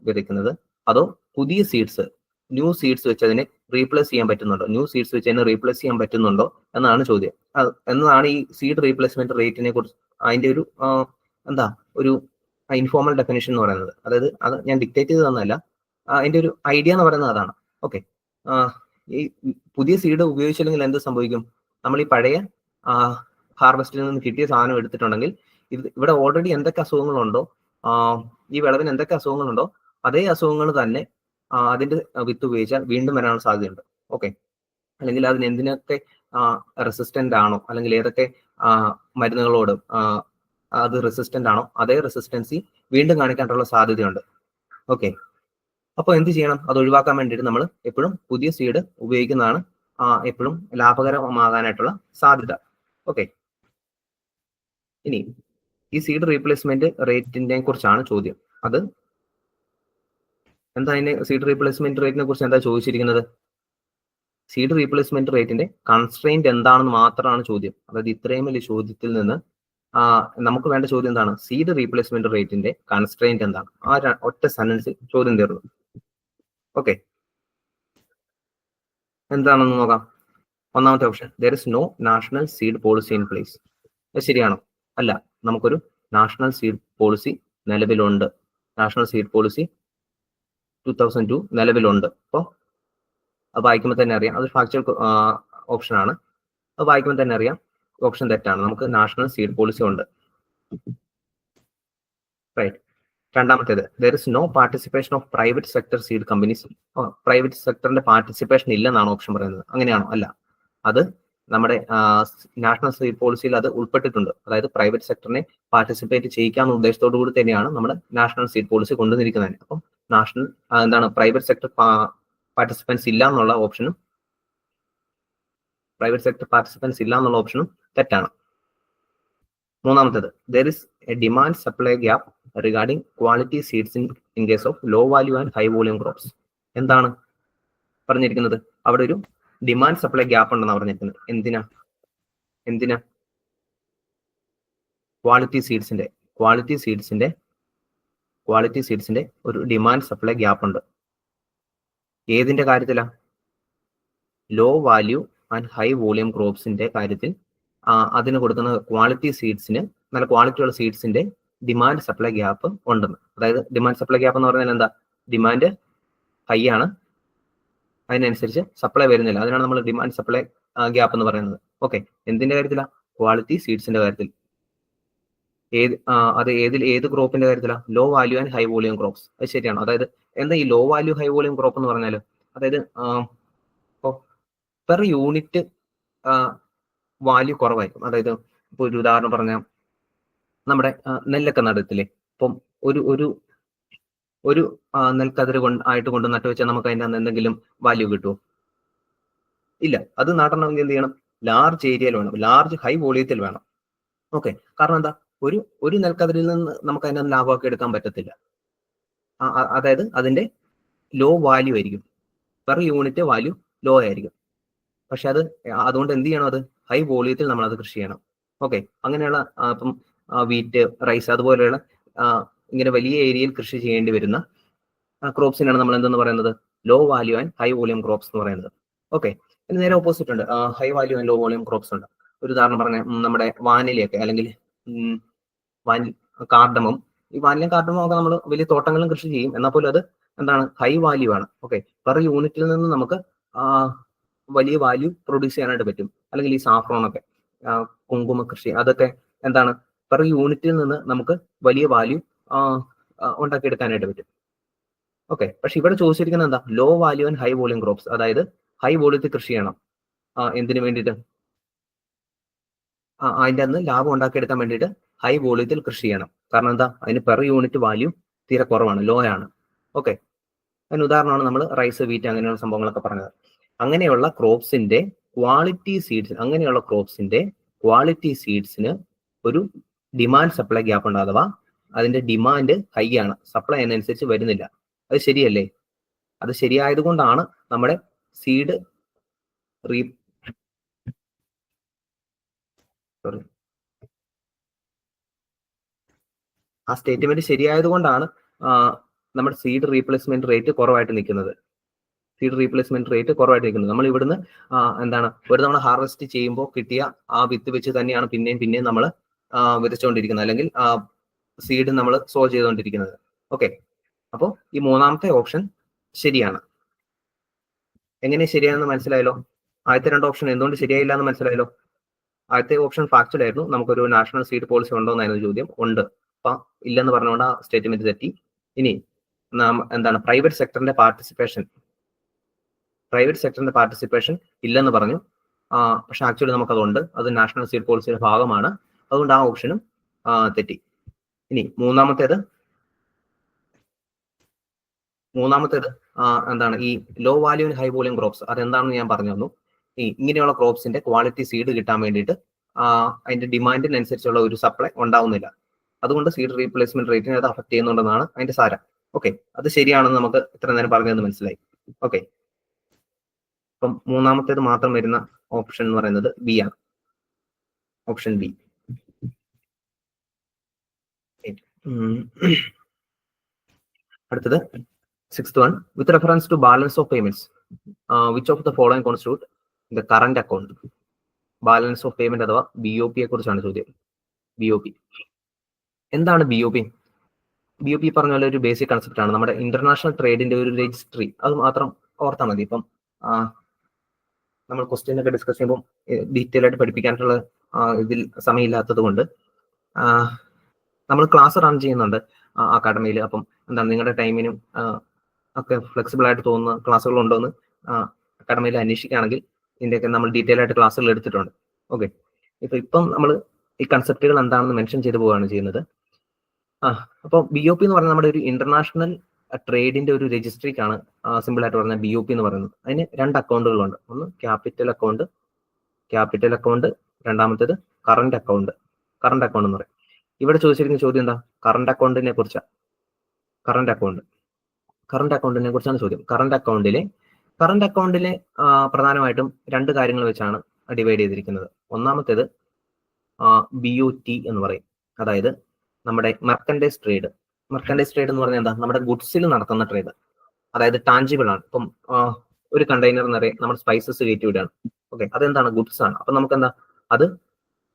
വിതയ്ക്കുന്നത്, അതോ പുതിയ സീഡ്സ്, ന്യൂ സീഡ്സ് വെച്ച് അതിനെ റീപ്ലേസ് ചെയ്യാൻ പറ്റുന്നുണ്ടോ എന്നാണ് ചോദ്യം. എന്നതാണ് ഈ സീഡ് റീപ്ലേസ്മെന്റ് റേറ്റിനെ കുറിച്ച് അതിന്റെ ഒരു ഇൻഫോർമൽ ഡെഫിനിഷൻ എന്ന് പറയുന്നത്. അതായത് അത് ഞാൻ ഡിക്റ്റേറ്റ് ചെയ്ത് തന്നതല്ല, അതിന്റെ ഒരു ഐഡിയ എന്ന് പറയുന്നത് അതാണ്. ഓക്കെ, ഈ പുതിയ സീഡ് ഉപയോഗിച്ചില്ലെങ്കിൽ എന്ത് സംഭവിക്കും? നമ്മൾ ഈ പഴയ ഹാർവസ്റ്റിൽ നിന്ന് കിട്ടിയ സാധനം എടുത്തിട്ടുണ്ടെങ്കിൽ ഇവിടെ ഓൾറെഡി എന്തൊക്കെ അസുഖങ്ങളുണ്ടോ, ഈ വിളവിന് എന്തൊക്കെ അസുഖങ്ങളുണ്ടോ, അതേ അസുഖങ്ങൾ തന്നെ അതിന്റെ വിത്ത് ഉപയോഗിച്ചാൽ വീണ്ടും വരാനുള്ള സാധ്യതയുണ്ട്. ഓക്കെ, അല്ലെങ്കിൽ അതിന് എന്തിനൊക്കെ റെസിസ്റ്റന്റ് ആണോ, അല്ലെങ്കിൽ ഏതൊക്കെ മരുന്നുകളോട് അത് റെസിസ്റ്റന്റ് ആണോ, അതേ റെസിസ്റ്റൻസി വീണ്ടും കാണിക്കാനുള്ള സാധ്യതയുണ്ട്. ഓക്കെ, അപ്പോൾ എന്ത് ചെയ്യണം? അത് ഒഴിവാക്കാൻ വേണ്ടിയിട്ട് നമ്മൾ എപ്പോഴും പുതിയ സീഡ് ഉപയോഗിക്കുന്നതാണ് എപ്പോഴും ലാഭകരമാകാനായിട്ടുള്ള സാധ്യത. ഓക്കെ, ഇനി ഈ സീഡ് റീപ്ലേസ്മെന്റ് റേറ്റിനെ കുറിച്ചാണ് ചോദ്യം. അത് എന്താ? അതിന്റെ സീഡ് റീപ്ലേസ്മെന്റ് റേറ്റിനെ കുറിച്ച് എന്താ ചോദിച്ചിരിക്കുന്നത്? സീഡ് റീപ്ലേസ്മെന്റ് റേറ്റിന്റെ കൺസ്ട്രെയിന്റ് എന്താണെന്ന് മാത്രമാണ് ചോദ്യം. അതായത് ഇത്രയും വലിയ ചോദ്യത്തിൽ നിന്ന് നമുക്ക് വേണ്ട ചോദ്യം എന്താണ്? സീഡ് റീപ്ലേസ്മെന്റ് റേറ്റിന്റെ കൺസ്ട്രെയിന്റ് എന്താണ്? ഒറ്റ സെന്റൻസ് ചോദ്യം തീർന്നു. ഓക്കെ, എന്താണെന്ന് നോക്കാം. ഒന്നാമത്തെ option, there is no national seed policy in place. ശരിയാണോ? അല്ല, നമുക്കൊരു നാഷണൽ സീഡ് പോളിസി നിലവിലുണ്ട്. നാഷണൽ സീഡ് പോളിസി 2002 നിലവിലുണ്ട്. അപ്പോൾ അത് വായിക്കുമ്പോൾ തന്നെ അറിയാം, അത് ഫാക്ച്വൽ ഓപ്ഷൻ ആണ്. അത് വായിക്കുമ്പോൾ തന്നെ അറിയാം ഓപ്ഷൻ തെറ്റാണ്. നമുക്ക് നാഷണൽ സീഡ് പോളിസി ഉണ്ട്. റൈറ്റ്. രണ്ടാമത്തേത്, there is no participation of private sector seed companies. Private സെക്ടറിന്റെ പാർട്ടിസിപ്പേഷൻ ഇല്ലെന്നാണ് ഓപ്ഷൻ പറയുന്നത്. അങ്ങനെയാണോ? അല്ല. അത് നമ്മുടെ നാഷണൽ സീഡ് പോളിസിയിൽ അത് ഉൾപ്പെട്ടിട്ടുണ്ട്. അതായത് പ്രൈവറ്റ് സെക്ടറിനെ പാർട്ടിസിപ്പേറ്റ് ചെയ്യിക്കാവുന്ന ഉദ്ദേശത്തോടു കൂടി തന്നെയാണ് നമ്മുടെ നാഷണൽ സീഡ് പോളിസി കൊണ്ടുവന്നിരിക്കുന്നത്. അപ്പം നാഷണൽ പ്രൈവറ്റ് സെക്ടർ പാർട്ടിസിപ്പൻസ് ഇല്ല എന്നുള്ള ഓപ്ഷനും തെറ്റാണ്. മൂന്നാമത്തേത്, there is a demand supply gap regarding quality seeds in case of low value and high volume crops. എന്താണ് പറഞ്ഞിരിക്കുന്നത്? അവിടെ ഒരു ഡിമാൻഡ് സപ്ലൈ ഗ്യാപ്പ് ഉണ്ടെന്നാണ് പറഞ്ഞിരിക്കുന്നത്. എന്തിനാ? ക്വാളിറ്റി സീഡ്സിന്റെ ഒരു ഡിമാൻഡ് സപ്ലൈ ഗ്യാപ്പ് ഉണ്ട്. ഏതിന്റെ കാര്യത്തിലാ? Low value and high volume ക്രോപ്സിന്റെ കാര്യത്തിൽ അതിന് കൊടുക്കുന്ന ക്വാളിറ്റി സീഡ്സിന്, നല്ല ക്വാളിറ്റിയുള്ള സീഡ്സിന്റെ ഡിമാൻഡ് സപ്ലൈ ഗ്യാപ്പ് ഉണ്ടെന്ന്. അതായത് ഡിമാൻഡ് സപ്ലൈ ഗ്യാപ്പ് എന്ന് പറഞ്ഞാൽ എന്താ? ഡിമാൻഡ് ഹൈ ആണ്, അതിനനുസരിച്ച് സപ്ലൈ വരുന്നില്ല. അതിനാണ് നമ്മൾ ഡിമാൻഡ് സപ്ലൈ ഗ്യാപ്പ് എന്ന് പറയുന്നത്. ഓക്കെ. എന്തിന്റെ കാര്യത്തിലാ? ക്വാളിറ്റി സീഡ്സിന്റെ കാര്യത്തിൽ. ഏത് ക്രോപ്പിന്റെ കാര്യത്തിലാ? Low value and high volume crops. അത് ശരിയാണ്. അതായത് എന്താ ഈ low value high volume crop എന്ന് പറഞ്ഞാൽ? അതായത് പെർ യൂണിറ്റ് വാല്യൂ കുറവായിരിക്കും. അതായത് ഇപ്പൊ ഒരു ഉദാഹരണം പറഞ്ഞാൽ നമ്മുടെ നെല്ലൊക്കെ നടത്തില്ലേ, ഇപ്പം ഒരു നെൽക്കതിര് ആയിട്ട് കൊണ്ട് നട്ടു വെച്ചാൽ നമുക്ക് അതിൻ്റെ അന്ന് എന്തെങ്കിലും വാല്യൂ കിട്ടുമോ? ഇല്ല. അത് നടണമെങ്കിൽ എന്ത് ചെയ്യണം? ലാർജ് ഏരിയയിൽ വേണം, ലാർജ് ഹൈ വോളിയത്തിൽ വേണം. ഓക്കെ. കാരണം എന്താ? ഒരു നെൽക്കതിരിൽ നിന്ന് നമുക്ക് അതിൻ്റെ ലാഭമൊക്കെ എടുക്കാൻ പറ്റത്തില്ല. അതായത് അതിന്റെ ലോ വാല്യൂ ആയിരിക്കും, പെർ യൂണിറ്റ് വാല്യൂ ലോ ആയിരിക്കും. പക്ഷെ അതുകൊണ്ട് എന്ത് ചെയ്യണം? അത് ഹൈ വോളിയത്തിൽ നമ്മൾ അത് കൃഷി ചെയ്യണം. ഓക്കെ. അങ്ങനെയുള്ള ഇപ്പം വീറ്റ്, റൈസ് അതുപോലെയുള്ള ഇങ്ങനെ വലിയ ഏരിയയിൽ കൃഷി ചെയ്യേണ്ടി വരുന്ന ക്രോപ്സിനാണ് നമ്മൾ എന്തെന്ന് പറയുന്നത്? Low value and high volume crops എന്ന് പറയുന്നത്. ഓക്കെ. ഇതിന് നേരെ ഓപ്പോസിറ്റ് ഉണ്ട്, high value and low volume crops ഉണ്ട്. ഒരു ഉദാഹരണം പറഞ്ഞാൽ നമ്മുടെ വാനിലയൊക്കെ, അല്ലെങ്കിൽ കാർഡമം. ഈ വാനിലയും കാർഡമം ഒക്കെ നമ്മൾ വലിയ തോട്ടങ്ങളും കൃഷി ചെയ്യും. എന്നാൽ പോലും അത് എന്താണ്? ഹൈ വാല്യൂ ആണ്. ഓക്കെ. പെർ യൂണിറ്റിൽ നിന്ന് നമുക്ക് വലിയ വാല്യൂ പ്രൊഡ്യൂസ് ചെയ്യാനായിട്ട് പറ്റും. അല്ലെങ്കിൽ ഈ സാഫ്രോണൊക്കെ, കുങ്കുമ കൃഷി, അതൊക്കെ എന്താണ്? പെർ യൂണിറ്റിൽ നിന്ന് നമുക്ക് വലിയ വാല്യൂ ഉണ്ടാക്കിയെടുക്കാനായിട്ട് പറ്റും. ഓക്കെ. പക്ഷെ ഇവിടെ ചോദിച്ചിരിക്കുന്നത് എന്താ? Low value and high volume crops. അതായത് ഹൈ വോളിയത്തിൽ കൃഷി ചെയ്യണം. എന്തിനു വേണ്ടിയിട്ട്? അതിൻ്റെ അന്ന് ലാഭം ഉണ്ടാക്കിയെടുക്കാൻ വേണ്ടിയിട്ട് ഹൈ വോളിയത്തിൽ കൃഷി ചെയ്യണം. കാരണം എന്താ? അതിന് പെർ യൂണിറ്റ് വാല്യൂ തീരെ കുറവാണ്, ലോ ആണ്. ഓക്കെ. അതിന് ഉദാഹരണമാണ് നമ്മൾ റൈസ്, വീറ്റ് അങ്ങനെയുള്ള സംഭവങ്ങളൊക്കെ പറഞ്ഞത്. അങ്ങനെയുള്ള ക്രോപ്സിന്റെ ക്വാളിറ്റി സീഡ്സിന് ഒരു ഡിമാൻഡ് സപ്ലൈ ഗ്യാപ്പ് ഉണ്ട്. അഥവാ അതിന്റെ ഡിമാൻഡ് ഹൈ ആണ്, സപ്ലൈ അതിനനുസരിച്ച് വരുന്നില്ല. അത് ശരിയല്ലേ? അത് ശരിയായത് കൊണ്ടാണ് നമ്മുടെ സീഡ് ആ സ്റ്റേറ്റ്മെന്റ് ശരിയായത് കൊണ്ടാണ് നമ്മുടെ സീഡ് റീപ്ലേസ്മെന്റ് റേറ്റ് കുറവായിട്ട് നിൽക്കുന്നത്. നമ്മൾ ഇവിടുന്ന് ഒരു തവണ ഹാർവെസ്റ്റ് ചെയ്യുമ്പോൾ കിട്ടിയ ആ വിത്ത് വെച്ച് തന്നെയാണ് പിന്നെയും നമ്മൾ വിതച്ചുകൊണ്ടിരിക്കുന്നത്, അല്ലെങ്കിൽ സീഡ് നമ്മൾ സോ ചെയ്തുകൊണ്ടിരിക്കുന്നത്. ഓക്കെ. അപ്പോൾ ഈ മൂന്നാമത്തെ ഓപ്ഷൻ ശരിയാണ്. എങ്ങനെ ശരിയാണെന്ന് മനസ്സിലായല്ലോ? ആദ്യത്തെ രണ്ട് ഓപ്ഷൻ എന്തുകൊണ്ട് ശരിയായില്ല എന്ന് മനസ്സിലായല്ലോ? ആദ്യത്തെ ഓപ്ഷൻ ഫാക്ച്വൽ ആയിരുന്നു. നമുക്കൊരു നാഷണൽ സീഡ് പോളിസി ഉണ്ടോ എന്നായിരുന്നു ചോദ്യം. ഉണ്ട്. അപ്പൊ ഇല്ലെന്ന് പറഞ്ഞുകൊണ്ട് ആ സ്റ്റേറ്റ്മെന്റ് തെറ്റി. ഇനി പ്രൈവറ്റ് സെക്ടറിന്റെ പാർട്ടിസിപ്പേഷൻ ഇല്ലെന്ന് പറഞ്ഞു. പക്ഷെ ആക്ച്വലി നമുക്കതുണ്ട്. അത് നാഷണൽ സീഡ് പോളിസിയുടെ ഭാഗമാണ്. അതുകൊണ്ട് ആ ഓപ്ഷനും തെറ്റി. ഇനി മൂന്നാമത്തേത് ഈ low value and high volume crops. അതെന്താണെന്ന് ഞാൻ പറഞ്ഞു തന്നു. ഇങ്ങനെയുള്ള ക്രോപ്സിന്റെ ക്വാളിറ്റി സീഡ് കിട്ടാൻ വേണ്ടിയിട്ട് അതിന്റെ ഡിമാൻഡിനനുസരിച്ചുള്ള ഒരു സപ്ലൈ ഉണ്ടാവുന്നില്ല. അതുകൊണ്ട് സീഡ് റീപ്ലേസ്മെന്റ് റേറ്റിനെ അത് അഫക്ട് ചെയ്യുന്നുണ്ടെന്നാണ് അതിന്റെ സാരം. ഓക്കെ. അത് ശരിയാണെന്ന് നമുക്ക് ഇത്ര നേരം പറഞ്ഞതെന്ന് മനസ്സിലായി. ഓക്കെ. അപ്പം മൂന്നാമത്തേത് മാത്രം വരുന്ന ഓപ്ഷൻ എന്ന് പറയുന്നത് ബി ആണ്. Option B. അടുത്തത് 6th one, with reference to balance of payments, which of the following constitute the current account? Balance of payment അഥവാ BOP യെ കുറിച്ചാണ് ചോദ്യം. BOP എന്താണ്? BOP പറഞ്ഞ പോലെ ഒരു ബേസിക് കൺസെപ്റ്റ് ആണ്. നമ്മുടെ ഇന്റർനാഷണൽ ട്രേഡിന്റെ ഒരു രജിസ്ട്രി. അത് മാത്രം ഓർത്താൽ മതി. ഇപ്പം നമ്മൾ ക്വസ്റ്റ്യൻ ഒക്കെ ഡിസ്കസ് ചെയ്യുമ്പോൾ ഡീറ്റെയിൽ ആയിട്ട് പഠിപ്പിക്കാനുള്ള ഇതിൽ സമയമില്ലാത്തത് കൊണ്ട് നമ്മൾ ക്ലാസ് റൺ ചെയ്യുന്നുണ്ട് അക്കാഡമിയിൽ. അപ്പം എന്താണ് നിങ്ങളുടെ ടൈമിനും ഒക്കെ ഫ്ലെക്സിബിൾ ആയിട്ട് തോന്നുന്ന ക്ലാസ്സുകൾ ഉണ്ടോ എന്ന് അക്കാഡമിയിൽ അന്വേഷിക്കുകയാണെങ്കിൽ ഇതിൻ്റെയൊക്കെ നമ്മൾ ഡീറ്റെയിൽ ആയിട്ട് ക്ലാസ്സുകൾ എടുത്തിട്ടുണ്ട്. ഓക്കെ, ഇപ്പം നമ്മൾ ഈ കൺസെപ്റ്റുകൾ എന്താണെന്ന് മെൻഷൻ ചെയ്തു പോവുകയാണ് ചെയ്യുന്നത്. അപ്പോൾ BOP എന്ന് പറയുന്നത് നമ്മുടെ ഒരു ഇന്റർനാഷണൽ ട്രേഡിന്റെ ഒരു രജിസ്ട്രിക്കാണ് സിമ്പിൾ ആയിട്ട് പറഞ്ഞാൽ BOP എന്ന് പറയുന്നത്. അതിന് 2 അക്കൗണ്ടുകളുണ്ട്. ഒന്ന് ക്യാപിറ്റൽ അക്കൗണ്ട്, രണ്ടാമത്തേത് കറണ്ട് അക്കൗണ്ട് എന്ന് പറയും. ഇവിടെ ചോദിച്ചിരിക്കുന്ന ചോദ്യം എന്താ? കറണ്ട് അക്കൗണ്ടിനെ കുറിച്ചാണ്. കറണ്ട് അക്കൗണ്ടിനെ കുറിച്ചാണ് ചോദ്യം. കറണ്ട് അക്കൗണ്ടിലെ പ്രധാനമായിട്ടും 2 കാര്യങ്ങൾ വെച്ചാണ് ഡിവൈഡ് ചെയ്തിരിക്കുന്നത്. ഒന്നാമത്തേത് BOT എന്ന് പറയും, അതായത് നമ്മുടെ മെർക്കൻഡൈസ് ട്രേഡ് എന്ന് പറഞ്ഞാൽ എന്താ? നമ്മുടെ ഗുഡ്സിൽ നടത്തുന്ന ട്രേഡ്, അതായത് ടാഞ്ചിബിൾ ആണ്. ഇപ്പം ഒരു കണ്ടെയ്നർ നിറയെ നമ്മൾ സ്പൈസസ് കയറ്റി വിടുകയാണ്. ഓക്കെ, അതെന്താണ്? ഗുഡ്സ് ആണ്. അപ്പൊ നമുക്ക് എന്താ? അത്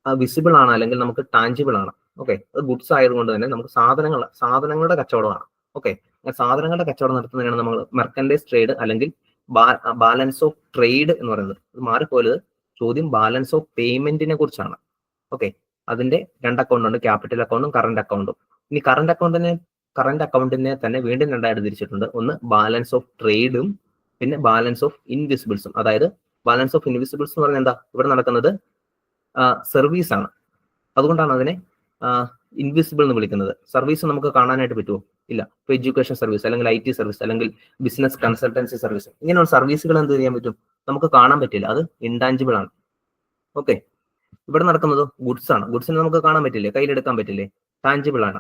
വിസിബിൾ ആണ്, അല്ലെങ്കിൽ നമുക്ക് ടാഞ്ചിബിൾ ആണ്. ഓക്കെ, അത് ഗുഡ്സ് ആയതുകൊണ്ട് തന്നെ നമുക്ക് സാധനങ്ങളുടെ കച്ചവടമാണ്. ഓക്കെ, സാധനങ്ങളുടെ കച്ചവടം നടത്തുന്നതിനാണ് നമ്മൾ മെർക്കൻഡൈസ് ട്രേഡ് അല്ലെങ്കിൽ ബാലൻസ് ഓഫ് ട്രേഡ് എന്ന് പറയുന്നത്. ഇത് മാറിപ്പോയത് ചോദ്യം ബാലൻസ് ഓഫ് പേയ്മെന്റിനെ കുറിച്ചാണ്. ഓക്കെ, അതിന്റെ 2 അക്കൗണ്ട് ഉണ്ട്, ക്യാപിറ്റൽ അക്കൗണ്ടും കറണ്ട് അക്കൗണ്ടും. ഇനി കറണ്ട് അക്കൗണ്ടിനെ തന്നെ വീണ്ടും 2ആയിട്ട് തിരിച്ചിട്ടുണ്ട്. ഒന്ന് ബാലൻസ് ഓഫ് ട്രേഡും പിന്നെ ബാലൻസ് ഓഫ് ഇൻവിസിബിൾസും. അതായത് ബാലൻസ് ഓഫ് ഇൻവിസിബിൾസ് എന്ന് പറഞ്ഞാൽ എന്താ? ഇവിടെ നടക്കുന്നത് സർവീസ് ആണ്, അതുകൊണ്ടാണ് അതിനെ ഇൻവിസിബിൾ എന്ന് വിളിക്കുന്നത്. സർവീസ് നമുക്ക് കാണാനായിട്ട് പറ്റുമോ? ഇല്ല. ഇപ്പൊ എഡ്യൂക്കേഷൻ സർവീസ്, അല്ലെങ്കിൽ IT സർവീസ്, അല്ലെങ്കിൽ ബിസിനസ് കൺസൾട്ടൻസി സർവീസ്, ഇങ്ങനെയുള്ള സർവീസുകൾ എന്ത് ചെയ്യാൻ പറ്റും? നമുക്ക് കാണാൻ പറ്റില്ല, അത് ഇൻടാഞ്ചിബിൾ ആണ്. ഓക്കെ, ഇവിടെ നടക്കുന്നത് ഗുഡ്സ് ആണ്. ഗുഡ്സിനെ നമുക്ക് കാണാൻ പറ്റില്ലേ, കയ്യിലെടുക്കാൻ പറ്റില്ലേ? ടാഞ്ചിബിൾ ആണ്.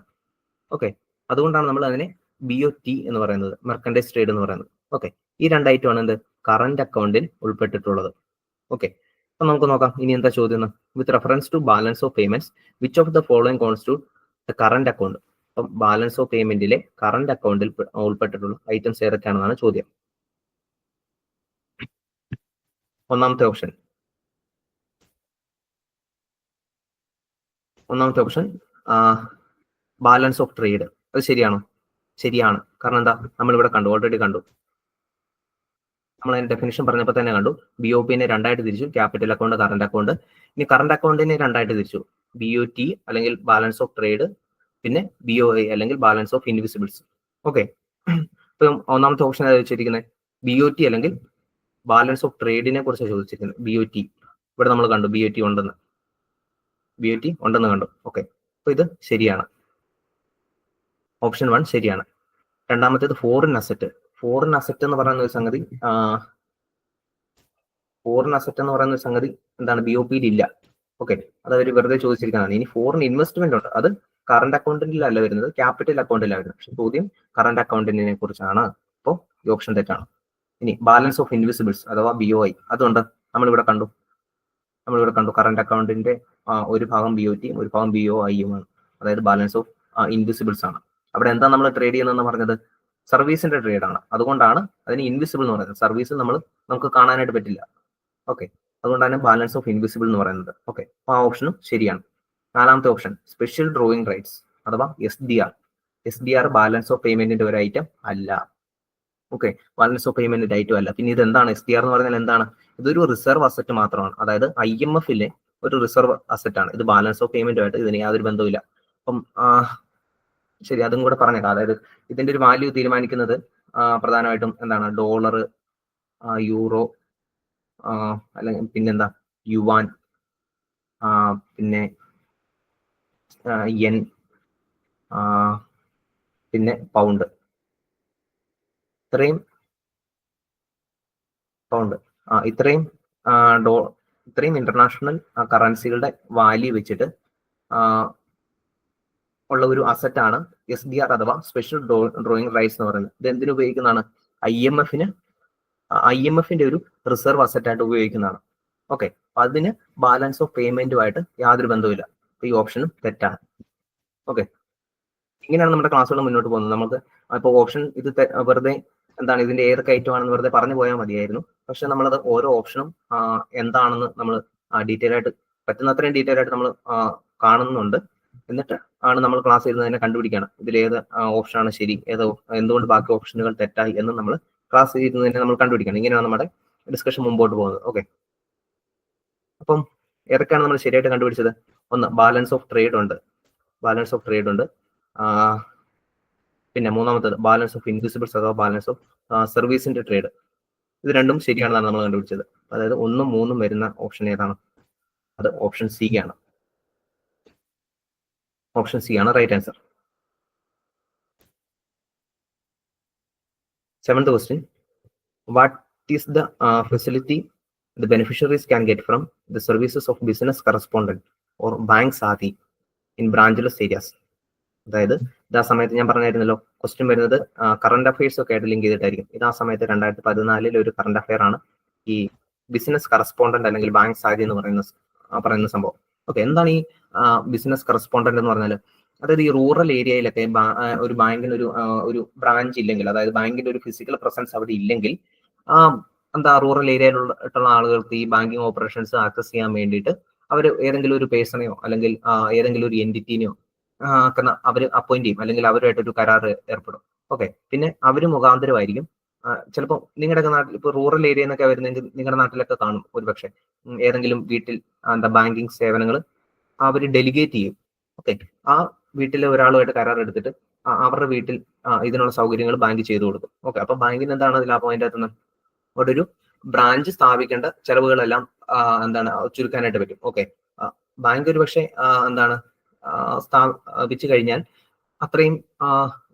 ഓക്കെ, അതുകൊണ്ടാണ് നമ്മൾ അതിനെ BOT എന്ന് പറയുന്നത്, മെർക്കൻഡൈസ് ട്രേഡ് എന്ന് പറയുന്നത്. ഓക്കെ, ഈ 2 ഐറ്റമാണ് എന്ത്? കറന്റ് അക്കൗണ്ടിൽ ഉൾപ്പെട്ടിട്ടുള്ളത്. ഓക്കെ, അപ്പൊ നമുക്ക് നോക്കാം ഇനി എന്താ ചോദ്യം. With reference to balance of payments which of the following constitute the current account. അപ്പം ബാലൻസ് ഓഫ് പേയ്മെന്റിലെ കറന്റ് അക്കൗണ്ടിൽ ഉൾപ്പെട്ടിട്ടുള്ള ഐറ്റംസ് ഏതൊക്കെയാണെന്നാണ് ചോദ്യം. ഒന്നാമത്തെ ഓപ്ഷൻ ബാലൻസ് ഓഫ് ട്രേഡ്. അത് ശരിയാണോ? ശരിയാണ്. കാരണം എന്താ? നമ്മളിവിടെ ഓൾറെഡി കണ്ടു. നമ്മൾ അതിന്റെ ഡെഫിനിഷൻ പറഞ്ഞപ്പോൾ തന്നെ കണ്ടു. BOP-നെ 2ആയിട്ട് തിരിച്ചു, ക്യാപിറ്റൽ അക്കൗണ്ട്, കറണ്ട് അക്കൗണ്ട്. ഇനി കറണ്ട് അക്കൗണ്ടിനെ 2ആയിട്ട് തിരിച്ചു, BOT അല്ലെങ്കിൽ ബാലൻസ് ഓഫ് ട്രേഡ്, പിന്നെ BOI അല്ലെങ്കിൽ ബാലൻസ് ഓഫ് ഇൻവിസിബിൾസ്. ഓക്കെ, ഇപ്പം ഒന്നാമത്തെ ഓപ്ഷൻ ഏതാ ചോദിച്ചിരിക്കുന്നത്? BOT അല്ലെങ്കിൽ ബാലൻസ് ഓഫ് ട്രേഡിനെ കുറിച്ച് ചോദിച്ചിരിക്കുന്നത്. BOT ഇവിടെ നമ്മൾ കണ്ടു, BOT ഉണ്ടെന്ന് കണ്ടു. ഓക്കെ, അപ്പൊ ഇത് ശരിയാണ്. ഓപ്ഷൻ 1 ശരിയാണ്. രണ്ടാമത്തേത് ഫോറിൻ അസറ്റ് എന്ന് പറയുന്ന ഒരു സംഗതി എന്താണ്? BOP-യിൽ ഇല്ല. ഓക്കെ, അത് അവർ വെറുതെ ചോദിച്ചിരിക്കുന്നതാണ്. ഇനി ഫോറിൻ ഇൻവെസ്റ്റ്മെന്റ് ഉണ്ട്, അത് കറണ്ട് അക്കൗണ്ടിലല്ല വരുന്നത്, ക്യാപിറ്റൽ അക്കൗണ്ടിലാണ് വരുന്നത്. പക്ഷെ ചോദ്യം കറണ്ട് അക്കൗണ്ടിനെ കുറിച്ചാണ്. അപ്പോൾ ഈ ഓപ്ഷൻ തെറ്റാണ്. ഇനി ബാലൻസ് ഓഫ് ഇൻവിസിബിൾസ് അഥവാ BOI, അതുകൊണ്ട് നമ്മളിവിടെ കണ്ടു. കറണ്ട് അക്കൗണ്ടിന്റെ ഒരു ഭാഗം BOT ഒരു ഭാഗം BOI-യുമാണ്, അതായത് ബാലൻസ് ഓഫ് ഇൻവിസിബിൾസ് ആണ്. അവിടെ എന്താ നമ്മൾ ട്രേഡ് ചെയ്യുന്നതെന്ന് പറഞ്ഞത്? സർവീസിന്റെ ട്രേഡ് ആണ്. അതുകൊണ്ടാണ് അതിന് ഇൻവിസിബിൾ എന്ന് പറയുന്നത്. സർവീസ് നമുക്ക് കാണാനായിട്ട് പറ്റില്ല. ഓക്കെ, അതുകൊണ്ടാണ് ബാലൻസ് ഓഫ് ഇൻവിസിബിൾ എന്ന് പറയുന്നത്. ഓക്കെ, അപ്പൊ ആ ഓപ്ഷനും ശരിയാണ്. നാലാമത്തെ ഓപ്ഷൻ സ്പെഷ്യൽ ഡ്രോയിങ് റൈറ്റ്സ് അഥവാ SDR ബാലൻസ് ഓഫ് പേയ്മെന്റിന്റെ ഒരു ഐറ്റം അല്ല. Okay, balance of payment item അല്ല. പിന്നെ ഇത് എന്താണ്? SDR എന്ന് പറഞ്ഞാൽ എന്താണ്? ഇതൊരു റിസർവ് അസറ്റ് മാത്രമാണ്, അതായത് IMF-ലെ ഒരു റിസർവ് അസറ്റ് ആണ്. ഇത് ബാലൻസ് ഓഫ് പേയ്മെന്റുമായിട്ട് ഇതിന് യാതൊരു ബന്ധവുമില്ല. അപ്പം ശരി, അതും കൂടെ പറഞ്ഞേക്കാം. അതായത് ഇതിന്റെ ഒരു വാല്യൂ തീരുമാനിക്കുന്നത് പ്രധാനമായിട്ടും എന്താണ്? ഡോളർ, യൂറോ, അല്ലെങ്കിൽ പിന്നെന്താ? യുവാൻ, പിന്നെ യെൻ, പിന്നെ പൗണ്ട്. ഇത്രയും ഇന്റർനാഷണൽ കറൻസികളുടെ വാല്യൂ വെച്ചിട്ട് ഉള്ള ഒരു അസറ്റ് ആണ് SDR അഥവാ സ്പെഷ്യൽ ഡ്രോയിങ് റൈറ്റ്സ് എന്ന് പറയുന്നത്. ഇത് എന്തിനു ഉപയോഗിക്കുന്നതാണ്? IMF-ന്റെ ഒരു റിസർവ് അസറ്റ് ആയിട്ട് ഉപയോഗിക്കുന്നതാണ്. ഓക്കെ, അതിന് ബാലൻസ് ഓഫ് പേയ്മെന്റുമായിട്ട് യാതൊരു ബന്ധവുമില്ല. ഈ ഓപ്ഷനും തെറ്റാണ്. ഓക്കെ, ഇങ്ങനെയാണ് നമ്മുടെ ക്ലാസ്സുകൾ മുന്നോട്ട് പോകുന്നത്. നമുക്ക് ഇപ്പോൾ ഓപ്ഷൻ ഇത് വെറുതെ എന്താണ് ഇതിന്റെ ഏതൊക്കെ ഐറ്റം ആണെന്ന് വെറുതെ പറഞ്ഞു പോയാൽ മതിയായിരുന്നു. പക്ഷെ നമ്മളത് ഓരോ ഓപ്ഷനും എന്താണെന്ന് നമ്മൾ ഡീറ്റെയിൽ ആയിട്ട് പറ്റുന്നത്രയും ഡീറ്റെയിൽ ആയിട്ട് നമ്മൾ കാണുന്നുണ്ട്. എന്നിട്ട് ആണ് നമ്മൾ ക്ലാസ് ചെയ്യുന്നതിനെ കണ്ടുപിടിക്കണം ഇതിൽ ഏത് ഓപ്ഷനാണ് ശരി, എന്തുകൊണ്ട് ബാക്കി ഓപ്ഷനുകൾ തെറ്റായി എന്ന് നമ്മൾ ക്ലാസ് ചെയ്യുന്നതിനെ നമ്മൾ കണ്ടുപിടിക്കണം. ഇങ്ങനെയാണ് നമ്മുടെ ഡിസ്കഷൻ മുമ്പോട്ട് പോകുന്നത്. ഓക്കെ, അപ്പം ഏതൊക്കെയാണ് നമ്മൾ ശരിയായിട്ട് കണ്ടുപിടിച്ചത്? ഒന്ന്, ബാലൻസ് ഓഫ് ട്രേഡ് ഉണ്ട്. പിന്നെ മൂന്നാമത്തേത് ബാലൻസ് ഓഫ് ഇൻവിസിബിൾസ് അഥവാ ബാലൻസ് ഓഫ് സർവീസിന്റെ ട്രേഡ്. ഇത് രണ്ടും ശരിയാണെന്നാണ് നമ്മൾ കണ്ടുപിടിച്ചത്. അതായത് 1ഉം 3ഉം വരുന്ന ഓപ്ഷൻ ഏതാണ്? അത് ഓപ്ഷൻ സി ആണ്. ഓപ്ഷൻ സി ആണ് right answer. 7th question. What is the facility the beneficiaries can get from the services of business correspondent or bank സാധി in branchless areas? അതായത് ഇത് ആ സമയത്ത് ഞാൻ പറഞ്ഞിരുന്നല്ലോ, ക്വസ്റ്റ്യൻ വരുന്നത് കറണ്ട് അഫയേഴ്സ് ഒക്കെ ആയിട്ട് ലിങ്ക് ചെയ്തിട്ടായിരിക്കും. ഇത് ആ സമയത്ത് 2014 ഒരു കറണ്ട് അഫയർ ആണ് ഈ ബിസിനസ് കറസ്പോണ്ടന്റ് അല്ലെങ്കിൽ ബാങ്ക് സാധി എന്ന് പറയുന്ന സംഭവം. ഓക്കെ, എന്താണ് ഈ ബിസിനസ് കറസ്പോണ്ടന്റ് എന്ന് പറഞ്ഞാൽ? അതായത് ഈ റൂറൽ ഏരിയയിലൊക്കെ ഒരു ബാങ്കിന് ഒരു ബ്രാഞ്ച് ഇല്ലെങ്കിൽ, അതായത് ബാങ്കിന്റെ ഒരു ഫിസിക്കൽ പ്രസൻസ് അവിടെ ഇല്ലെങ്കിൽ, റൂറൽ ഏരിയയിലുള്ള ആളുകൾക്ക് ഈ ബാങ്കിങ് ഓപ്പറേഷൻസ് ആക്സസ് ചെയ്യാൻ വേണ്ടിയിട്ട് അവർ ഏതെങ്കിലും ഒരു പേഴ്സണെയോ അല്ലെങ്കിൽ ഏതെങ്കിലും ഒരു എൻറ്റിറ്റിനെയോ അവർ അപ്പോയിന്റ് ചെയ്യും, അല്ലെങ്കിൽ അവരുമായിട്ട് ഒരു കരാർ ഏർപ്പെടും. ഓക്കെ, പിന്നെ അവർ മുഖാന്തരമായിരിക്കും ചിലപ്പോൾ നിങ്ങളുടെ നാട്ടിൽ ഇപ്പോൾ റൂറൽ ഏരിയ എന്നൊക്കെ വരുന്നെങ്കിൽ നിങ്ങളുടെ നാട്ടിലൊക്കെ കാണും ഒരുപക്ഷെ ഏതെങ്കിലും വീട്ടിൽ ബാങ്കിങ് സേവനങ്ങൾ അവർ ഡെലിഗേറ്റ് ചെയ്യും. ഓക്കെ, ആ വീട്ടിലെ ഒരാളുമായിട്ട് കരാർ എടുത്തിട്ട് അവരുടെ വീട്ടിൽ ഇതിനുള്ള സൗകര്യങ്ങൾ ബാങ്ക് ചെയ്തു കൊടുക്കും. ഓക്കെ, അപ്പൊ ബാങ്കിന് എന്താണ് ലാഭം അതിൻ്റെ അകത്തുനിന്ന്? അവിടെ ഒരു ബ്രാഞ്ച് സ്ഥാപിക്കേണ്ട ചെലവുകളെല്ലാം ചുരുക്കാനായിട്ട് പറ്റും. ഓക്കെ, ബാങ്ക് ഒരു പക്ഷേ സ്ഥാപിച്ചു കഴിഞ്ഞാൽ അത്രയും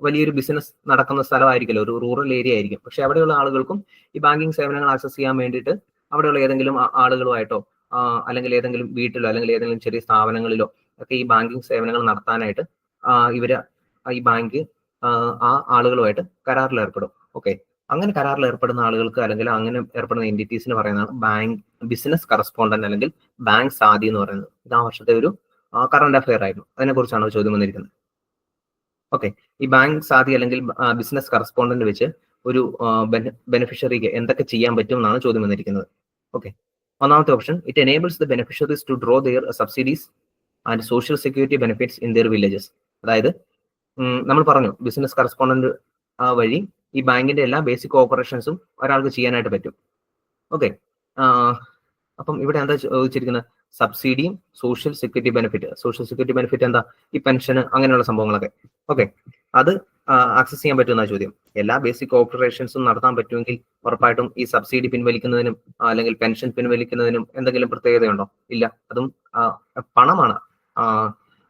വലിയൊരു ബിസിനസ് നടക്കുന്ന സ്ഥലമായിരിക്കില്ല, ഒരു റൂറൽ ഏരിയ ആയിരിക്കും. പക്ഷെ അവിടെയുള്ള ആളുകൾക്കും ഈ ബാങ്കിങ് സേവനങ്ങൾ ആക്സസ് ചെയ്യാൻ വേണ്ടിയിട്ട് അവിടെയുള്ള ഏതെങ്കിലും ആളുകളുമായിട്ടോ അല്ലെങ്കിൽ ഏതെങ്കിലും വീട്ടിലോ അല്ലെങ്കിൽ ഏതെങ്കിലും ചെറിയ സ്ഥാപനങ്ങളിലോ ഒക്കെ ഈ ബാങ്കിങ് സേവനങ്ങൾ നടത്താനായിട്ട് ഈ ബാങ്ക് ആ ആളുകളുമായിട്ട് കരാറിൽ ഏർപ്പെടും. ഓക്കെ, അങ്ങനെ കരാറിൽ ഏർപ്പെടുന്ന ആളുകൾക്ക് അല്ലെങ്കിൽ അങ്ങനെ ഏർപ്പെടുന്ന എൻറ്റിറ്റീസിന് പറയുന്നതാണ് ബാങ്ക് ബിസിനസ് കറസ്പോണ്ടന്റ് അല്ലെങ്കിൽ ബാങ്ക് സാധി എന്ന് പറയുന്നത്. ഇത് ആ വർഷത്തെ ഒരു കറണ്ട് അഫയർ ആയിരുന്നു. അതിനെക്കുറിച്ചാണ് ചോദ്യം വന്നിരിക്കുന്നത്. ഓക്കെ, ഈ ബാങ്ക് സാധി അല്ലെങ്കിൽ ബിസിനസ് കറസ്പോണ്ടന്റ് വെച്ച് ഒരു ബെനിഫിഷ്യറിക്ക് എന്തൊക്കെ ചെയ്യാൻ പറ്റും എന്നാണ് ചോദ്യം വന്നിരിക്കുന്നത്. ഓക്കെ, ഒന്നാമത്തെ option, it enables the beneficiaries to draw their subsidies and social security benefits in their villages. അതായത് നമ്മൾ പറഞ്ഞു ബിസിനസ് കറസ്പോണ്ടന്റ് വഴി ഈ ബാങ്കിന്റെ എല്ലാ ബേസിക് ഓപ്പറേഷൻസും ഒരാൾക്ക് ചെയ്യാനായിട്ട് പറ്റും. ഓക്കെ, അപ്പം ഇവിടെ എന്താ ചോദിച്ചിരിക്കുന്നത്? സബ്സിഡിയും social security benefit. Social security benefit എന്താ? ഈ പെൻഷന് അങ്ങനെയുള്ള സംഭവങ്ങളൊക്കെ. ഓക്കെ, അത് ആക്സസ് ചെയ്യാൻ പറ്റുന്ന ചോദ്യം. എല്ലാ ബേസിക് ഓപ്പറേഷൻസും നടത്താൻ പറ്റുമെങ്കിൽ ഉറപ്പായിട്ടും ഈ സബ്സിഡി പിൻവലിക്കുന്നതിനും അല്ലെങ്കിൽ പെൻഷൻ പിൻവലിക്കുന്നതിനും എന്തെങ്കിലും പ്രത്യേകതയുണ്ടോ? ഇല്ല, അതും പണമാണ്.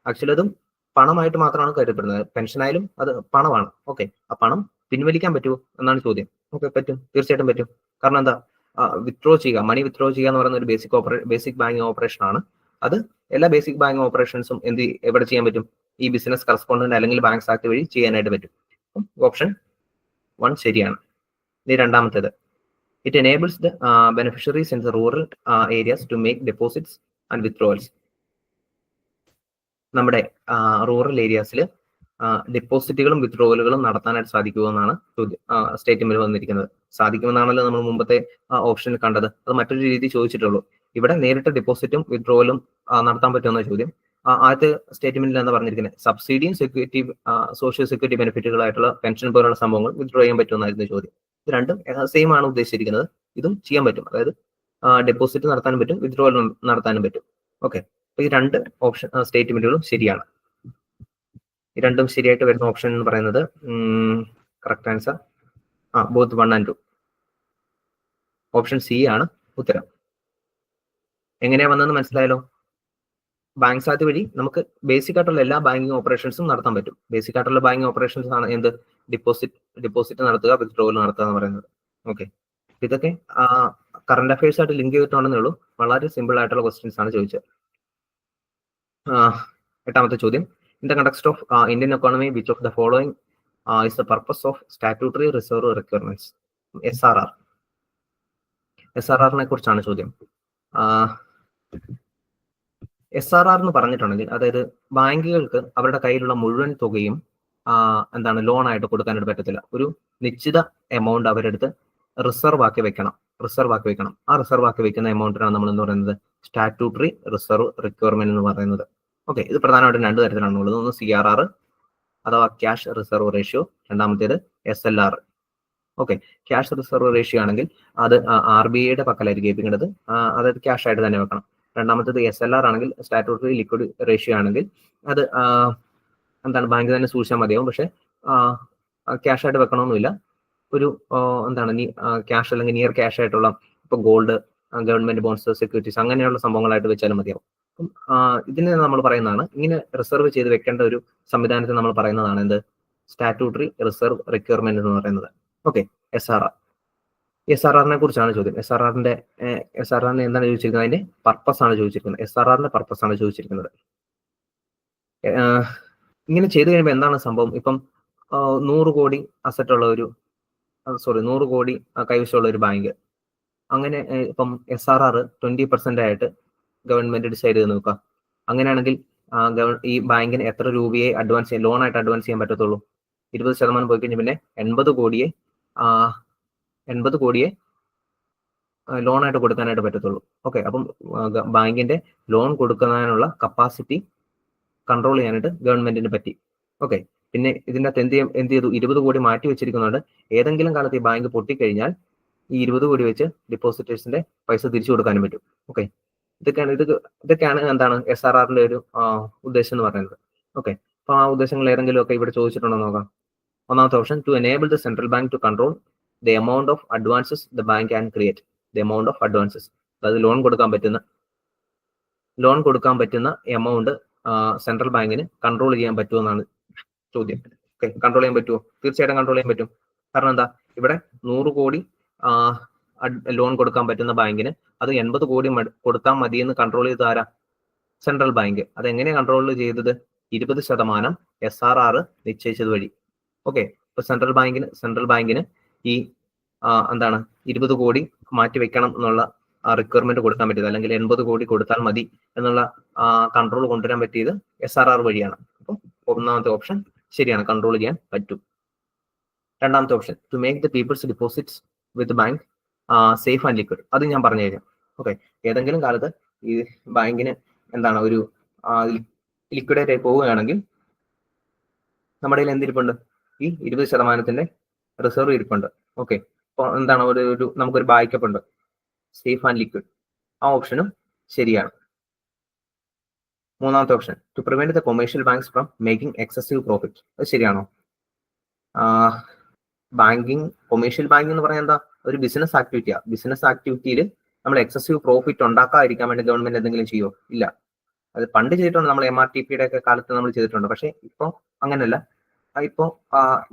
ആക്ച്വലി അതും പണമായിട്ട് മാത്രമാണ് കരുതപ്പെടുന്നത്. പെൻഷനായാലും അത് പണമാണ്. ഓക്കെ, ആ പണം പിൻവലിക്കാൻ പറ്റുമോ എന്നാണ് ചോദ്യം. ഓക്കെ, പറ്റും, തീർച്ചയായിട്ടും പറ്റും. കാരണം എന്താ? വിത്ഡ്രോ ചെയ്യുക, മണി വിത്ഡ്രോ ചെയ്യുക എന്ന് പറയുന്ന ഒരു ബേസിക് ബാങ്കിങ് ഓപ്പറേഷൻ ആണ്. അത് എല്ലാ ബേസിക് ബാങ്കിങ് ഓപ്പറേഷൻസും എവിടെ ചെയ്യാൻ പറ്റും? ഈ ബിസിനസ് കറസ്പോണ്ടന്റ് അല്ലെങ്കിൽ ബാങ്ക് ആക്ട് വഴി ചെയ്യാനായിട്ട് പറ്റും. ഓപ്ഷൻ 1 ശരിയാണ്. ഇനി രണ്ടാമത്തേത്, it enables the beneficiaries in the rural areas to make deposits and withdrawals. നമ്മുടെ റൂറൽ ഏരിയാസിൽ ഡെപ്പോസിറ്റുകളും വിത്ഡ്രോവലുകളും നടത്താനായിട്ട് സാധിക്കുമെന്നാണ് സ്റ്റേറ്റ്മെന്റ് വന്നിരിക്കുന്നത്. സാധിക്കുമെന്നാണല്ലോ നമ്മൾ മുമ്പത്തെ ഓപ്ഷനിൽ കണ്ടത്. അത് മറ്റൊരു രീതി ചോദിച്ചിട്ടുള്ളൂ. ഇവിടെ നേരിട്ട് ഡെപ്പോസിറ്റും വിത്ഡ്രോവലും നടത്താൻ പറ്റുമെന്ന ചോദ്യം. ആദ്യത്തെ സ്റ്റേറ്റ്മെന്റിൽ എന്താ പറഞ്ഞിരിക്കുന്നത്? സബ്സിഡിയും സോഷ്യൽ സെക്യൂരിറ്റി ബെനിഫിറ്റുകളായിട്ടുള്ള പെൻഷൻ പോലുള്ള സംഭവങ്ങൾ വിത്ഡ്രോ ചെയ്യാൻ പറ്റുമെന്നായിരുന്നു ചോദ്യം. ഇത് രണ്ടും സെയിം ആണ് ഉദ്ദേശിച്ചിരിക്കുന്നത്. ഇതും ചെയ്യാൻ പറ്റും, അതായത് ഡെപ്പോസിറ്റ് നടത്താനും പറ്റും, വിത്ഡ്രോവൽ നടത്താനും പറ്റും. ഓക്കെ, ഈ രണ്ട് ഓപ്ഷൻ സ്റ്റേറ്റ്മെന്റുകളും ശരിയാണ്. ഈ രണ്ടും ശരിയായിട്ട് വരുന്ന ഓപ്ഷൻ എന്ന് പറയുന്നത് correct answer both 1 and 2. Option C ആണ് ഉത്തരം. എങ്ങനെയാ വന്നതെന്ന് മനസ്സിലായല്ലോ? ബാങ്ക് സാധ്യത വഴി നമുക്ക് ബേസിക് ആയിട്ടുള്ള എല്ലാ ബാങ്കിങ് ഓപ്പറേഷൻസും നടത്താൻ പറ്റും. ബേസിക് ആയിട്ടുള്ള ബാങ്കിങ് ഓപ്പറേഷൻസ് ആണ് എന്ത്? ഡിപ്പോസിറ്റ് നടത്തുക, വിത്ഡ്രോവൽ നടത്തുക എന്ന് പറയുന്നത്. ഓക്കെ, ഇതൊക്കെ കറണ്ട് അഫയേഴ്സ് ആയിട്ട് ലിങ്ക് ചെയ്തിട്ടുണ്ടെന്നേ ഉള്ളൂ. വളരെ സിമ്പിൾ ആയിട്ടുള്ള ക്വസ്റ്റ്യൻസ് ആണ് ചോദിച്ചത്. എട്ടാമത്തെ ചോദ്യം, in the context of Indian economy, which of the following is the purpose of statutory reserve requirements? SRR. SRR-നെ കുറിച്ചാണ് ചോദ്യം. SRR എന്ന് പറഞ്ഞിട്ടുണ്ടെങ്കിൽ അതായത് ബാങ്കുകൾക്ക് അവരുടെ കയ്യിലുള്ള മുഴുവൻ തുകയും ലോൺ ആയിട്ട് കൊടുക്കാനായിട്ട് പറ്റത്തില്ല. ഒരു നിശ്ചിത എമൗണ്ട് അവരെടുത്ത് റിസർവ് ആക്കി വെക്കണം. ആ റിസർവ് ആക്കി വെക്കുന്ന എമൗണ്ടിനാണ് നമ്മൾ എന്ന് പറയുന്നത് സ്റ്റാറ്റ്യൂട്ടറി റിസർവ് റിക്വയർമെന്റ് എന്ന് പറയുന്നത്. ഓക്കെ, ഇത് പ്രധാനമായിട്ടും 2 തരത്തിലാണ് ഉള്ളത്. ഒന്ന് CRR അഥവാ ക്യാഷ് റിസർവ് റേഷ്യോ, രണ്ടാമത്തേത് SLR. Okay, cash reserve ratio ആണെങ്കിൽ അത് RBIയുടെ പക്കലായിരിക്കും ഏൽപ്പിക്കേണ്ടത്. അതായത് ക്യാഷ് ആയിട്ട് തന്നെ വെക്കണം. രണ്ടാമത്തേത് SLR ആണെങ്കിൽ സ്റ്റാറ്റ്യൂട്ടറി ലിക്വിഡ് റേഷ്യോ ആണെങ്കിൽ അത് എന്താണ് ബാങ്ക് തന്നെ സൂക്ഷിച്ചാൽ മതിയാവും. പക്ഷെ ക്യാഷ് ആയിട്ട് വെക്കണമെന്നില്ല. ഒരു എന്താണ് ക്യാഷ് അല്ലെങ്കിൽ നിയർ ക്യാഷ് ആയിട്ടുള്ള ഇപ്പൊ ഗോൾഡ്, ഗവൺമെന്റ് ബോൺസ്, സെക്യൂരിറ്റീസ് അങ്ങനെയുള്ള സംഭവങ്ങളായിട്ട് വെച്ചാലും മതിയാവും. അപ്പം ഇതിനെ നമ്മൾ പറയുന്നതാണ്, ഇങ്ങനെ റിസർവ് ചെയ്ത് വെക്കേണ്ട ഒരു സംവിധാനത്തെ നമ്മൾ പറയുന്നതാണ് എന്ത്, സ്റ്റാറ്റ്യൂട്ടറി റിസർവ് റിക്വയർമെന്റ് എന്ന് പറയുന്നത്. Okay, SRR. SRRനെ കുറിച്ചാണ് ചോദ്യം. SRRനെ എന്താണ് ചോദിച്ചിരിക്കുന്നത്? അതിന്റെ പർപ്പസ് ആണ് ചോദിച്ചിരിക്കുന്നത്. SRRന്റെ പർപ്പസ് ആണ് ചോദിച്ചിരിക്കുന്നത്. ഇങ്ങനെ ചെയ്തു കഴിയുമ്പോൾ എന്താണ് സംഭവം? ഇപ്പം 100 കോടി അസറ്റ് ഉള്ള ഒരു 100 കോടി കൈവശമുള്ള ഒരു ബാങ്ക്, അങ്ങനെ ഇപ്പം SRR 20% ആയിട്ട് ഗവൺമെന്റ് ഡിസൈഡ് ചെയ്ത് നോക്കുക. അങ്ങനെയാണെങ്കിൽ ഈ ബാങ്കിന് എത്ര രൂപയെ അഡ്വാൻസ് ചെയ്യാൻ, ലോൺ ആയിട്ട് അഡ്വാൻസ് ചെയ്യാൻ പറ്റത്തുള്ളൂ? 20% പോയി കഴിഞ്ഞാൽ പിന്നെ 80 കോടിയെ ലോൺ ആയിട്ട് കൊടുക്കാനായിട്ട് പറ്റത്തുള്ളൂ. ഓക്കെ, അപ്പം ബാങ്കിന്റെ ലോൺ കൊടുക്കുന്നതിനുള്ള കപ്പാസിറ്റി കൺട്രോൾ ചെയ്യാനായിട്ട് ഗവൺമെന്റിന് പറ്റി. ഓക്കെ, പിന്നെ ഇതിൻ്റെ അകത്ത് എന്ത് ചെയ്തു? 20 കോടി മാറ്റി വെച്ചിരിക്കുന്നുണ്ട്. ഏതെങ്കിലും കാലത്ത് ഈ ബാങ്ക് പൊട്ടിക്കഴിഞ്ഞാൽ ഈ 20 കോടി വെച്ച് ഡിപ്പോസിറ്റേഴ്സിന്റെ പൈസ തിരിച്ചു കൊടുക്കാനും പറ്റും. ഓക്കെ, ഇതൊക്കെയാണ് എന്താണ് SRRന്റെ ഒരു ഉദ്ദേശം എന്ന് പറയുന്നത്. ഓക്കെ, അപ്പൊ ആ ഉദ്ദേശങ്ങൾ ഏതെങ്കിലും ഒക്കെ ഇവിടെ ചോദിച്ചിട്ടുണ്ടോ നോക്കാം. ഒന്നാമത്തെ option, to enable the central bank to control the amount of advances the bank can create. The amount of advances, അതായത് ലോൺ കൊടുക്കാൻ പറ്റുന്ന എമൗണ്ട് സെൻട്രൽ ബാങ്കിന് കൺട്രോൾ ചെയ്യാൻ പറ്റുമെന്നാണ് ചോദ്യം. ഓക്കെ, കൺട്രോൾ ചെയ്യാൻ പറ്റുമോ? തീർച്ചയായിട്ടും കൺട്രോൾ ചെയ്യാൻ പറ്റും. കാരണം എന്താ, ഇവിടെ 100 കോടി ലോൺ കൊടുക്കാൻ പറ്റുന്ന ബാങ്കിന് അത് 80 കോടി കൊടുത്താൽ മതിയെന്ന് കൺട്രോൾ ചെയ്ത് ആരാ? Central bank. അതെങ്ങനെ കൺട്രോൾ ചെയ്തത്? 20% SRR നിശ്ചയിച്ചത് വഴി. ഓക്കെ, ഇപ്പൊ സെൻട്രൽ ബാങ്കിന് ഈ എന്താണ് 20 കോടി മാറ്റി വെക്കണം എന്നുള്ള റിക്വയർമെന്റ് കൊടുക്കാൻ പറ്റിയത്, അല്ലെങ്കിൽ 80 കോടി കൊടുത്താൽ മതി എന്നുള്ള കൺട്രോൾ കൊണ്ടുവരാൻ പറ്റിയത് SRR വഴിയാണ്. അപ്പം ഒന്നാമത്തെ ഓപ്ഷൻ ശരിയാണ്, കൺട്രോൾ ചെയ്യാൻ പറ്റും. രണ്ടാമത്തെ option, to make the people's deposits with bank safe and liquid. അത് ഞാൻ പറഞ്ഞു കഴിഞ്ഞു. ഓക്കെ, ഏതെങ്കിലും കാലത്ത് ഈ ബാങ്കിന് എന്താണ് ഒരു ലിക്വിഡേറ്റ് ആയി പോവുകയാണെങ്കിൽ നമ്മുടെ കയ്യിൽ എന്തിരിപ്പുണ്ട്? ഈ 20% റിസർവ് ഇരിപ്പുണ്ട്. ഓക്കെ, അപ്പൊ എന്താണ് നമുക്കൊരു ബാക്കപ്പ് ഉണ്ട്, സേഫ് ആൻഡ് ലിക്വിഡ്. ആ ഓപ്ഷനും ശരിയാണ്. മൂന്നാമത്തെ option, to prevent the commercial banks from making excessive profit. അത് ശരിയാണോ? കൊമേഴ്ഷ്യൽ ബാങ്കിങ് എന്ന് പറയാൻ എന്താ, ഒരു ബിസിനസ് ആക്ടിവിറ്റിയാ. ബിസിനസ് ആക്ടിവിറ്റിയിൽ നമ്മൾ എക്സസീവ് പ്രോഫിറ്റ് ഉണ്ടാക്കാതിരിക്കാൻ വേണ്ടി ഗവൺമെന്റ് എന്തെങ്കിലും ചെയ്യോ? ഇല്ല. അത് പണ്ട് ചെയ്തിട്ടുണ്ട്, നമ്മൾ MRTPയുടെ ഒക്കെ കാലത്ത് നമ്മൾ ചെയ്തിട്ടുണ്ട്. പക്ഷെ ഇപ്പോൾ അങ്ങനെയല്ല. ഇപ്പോൾ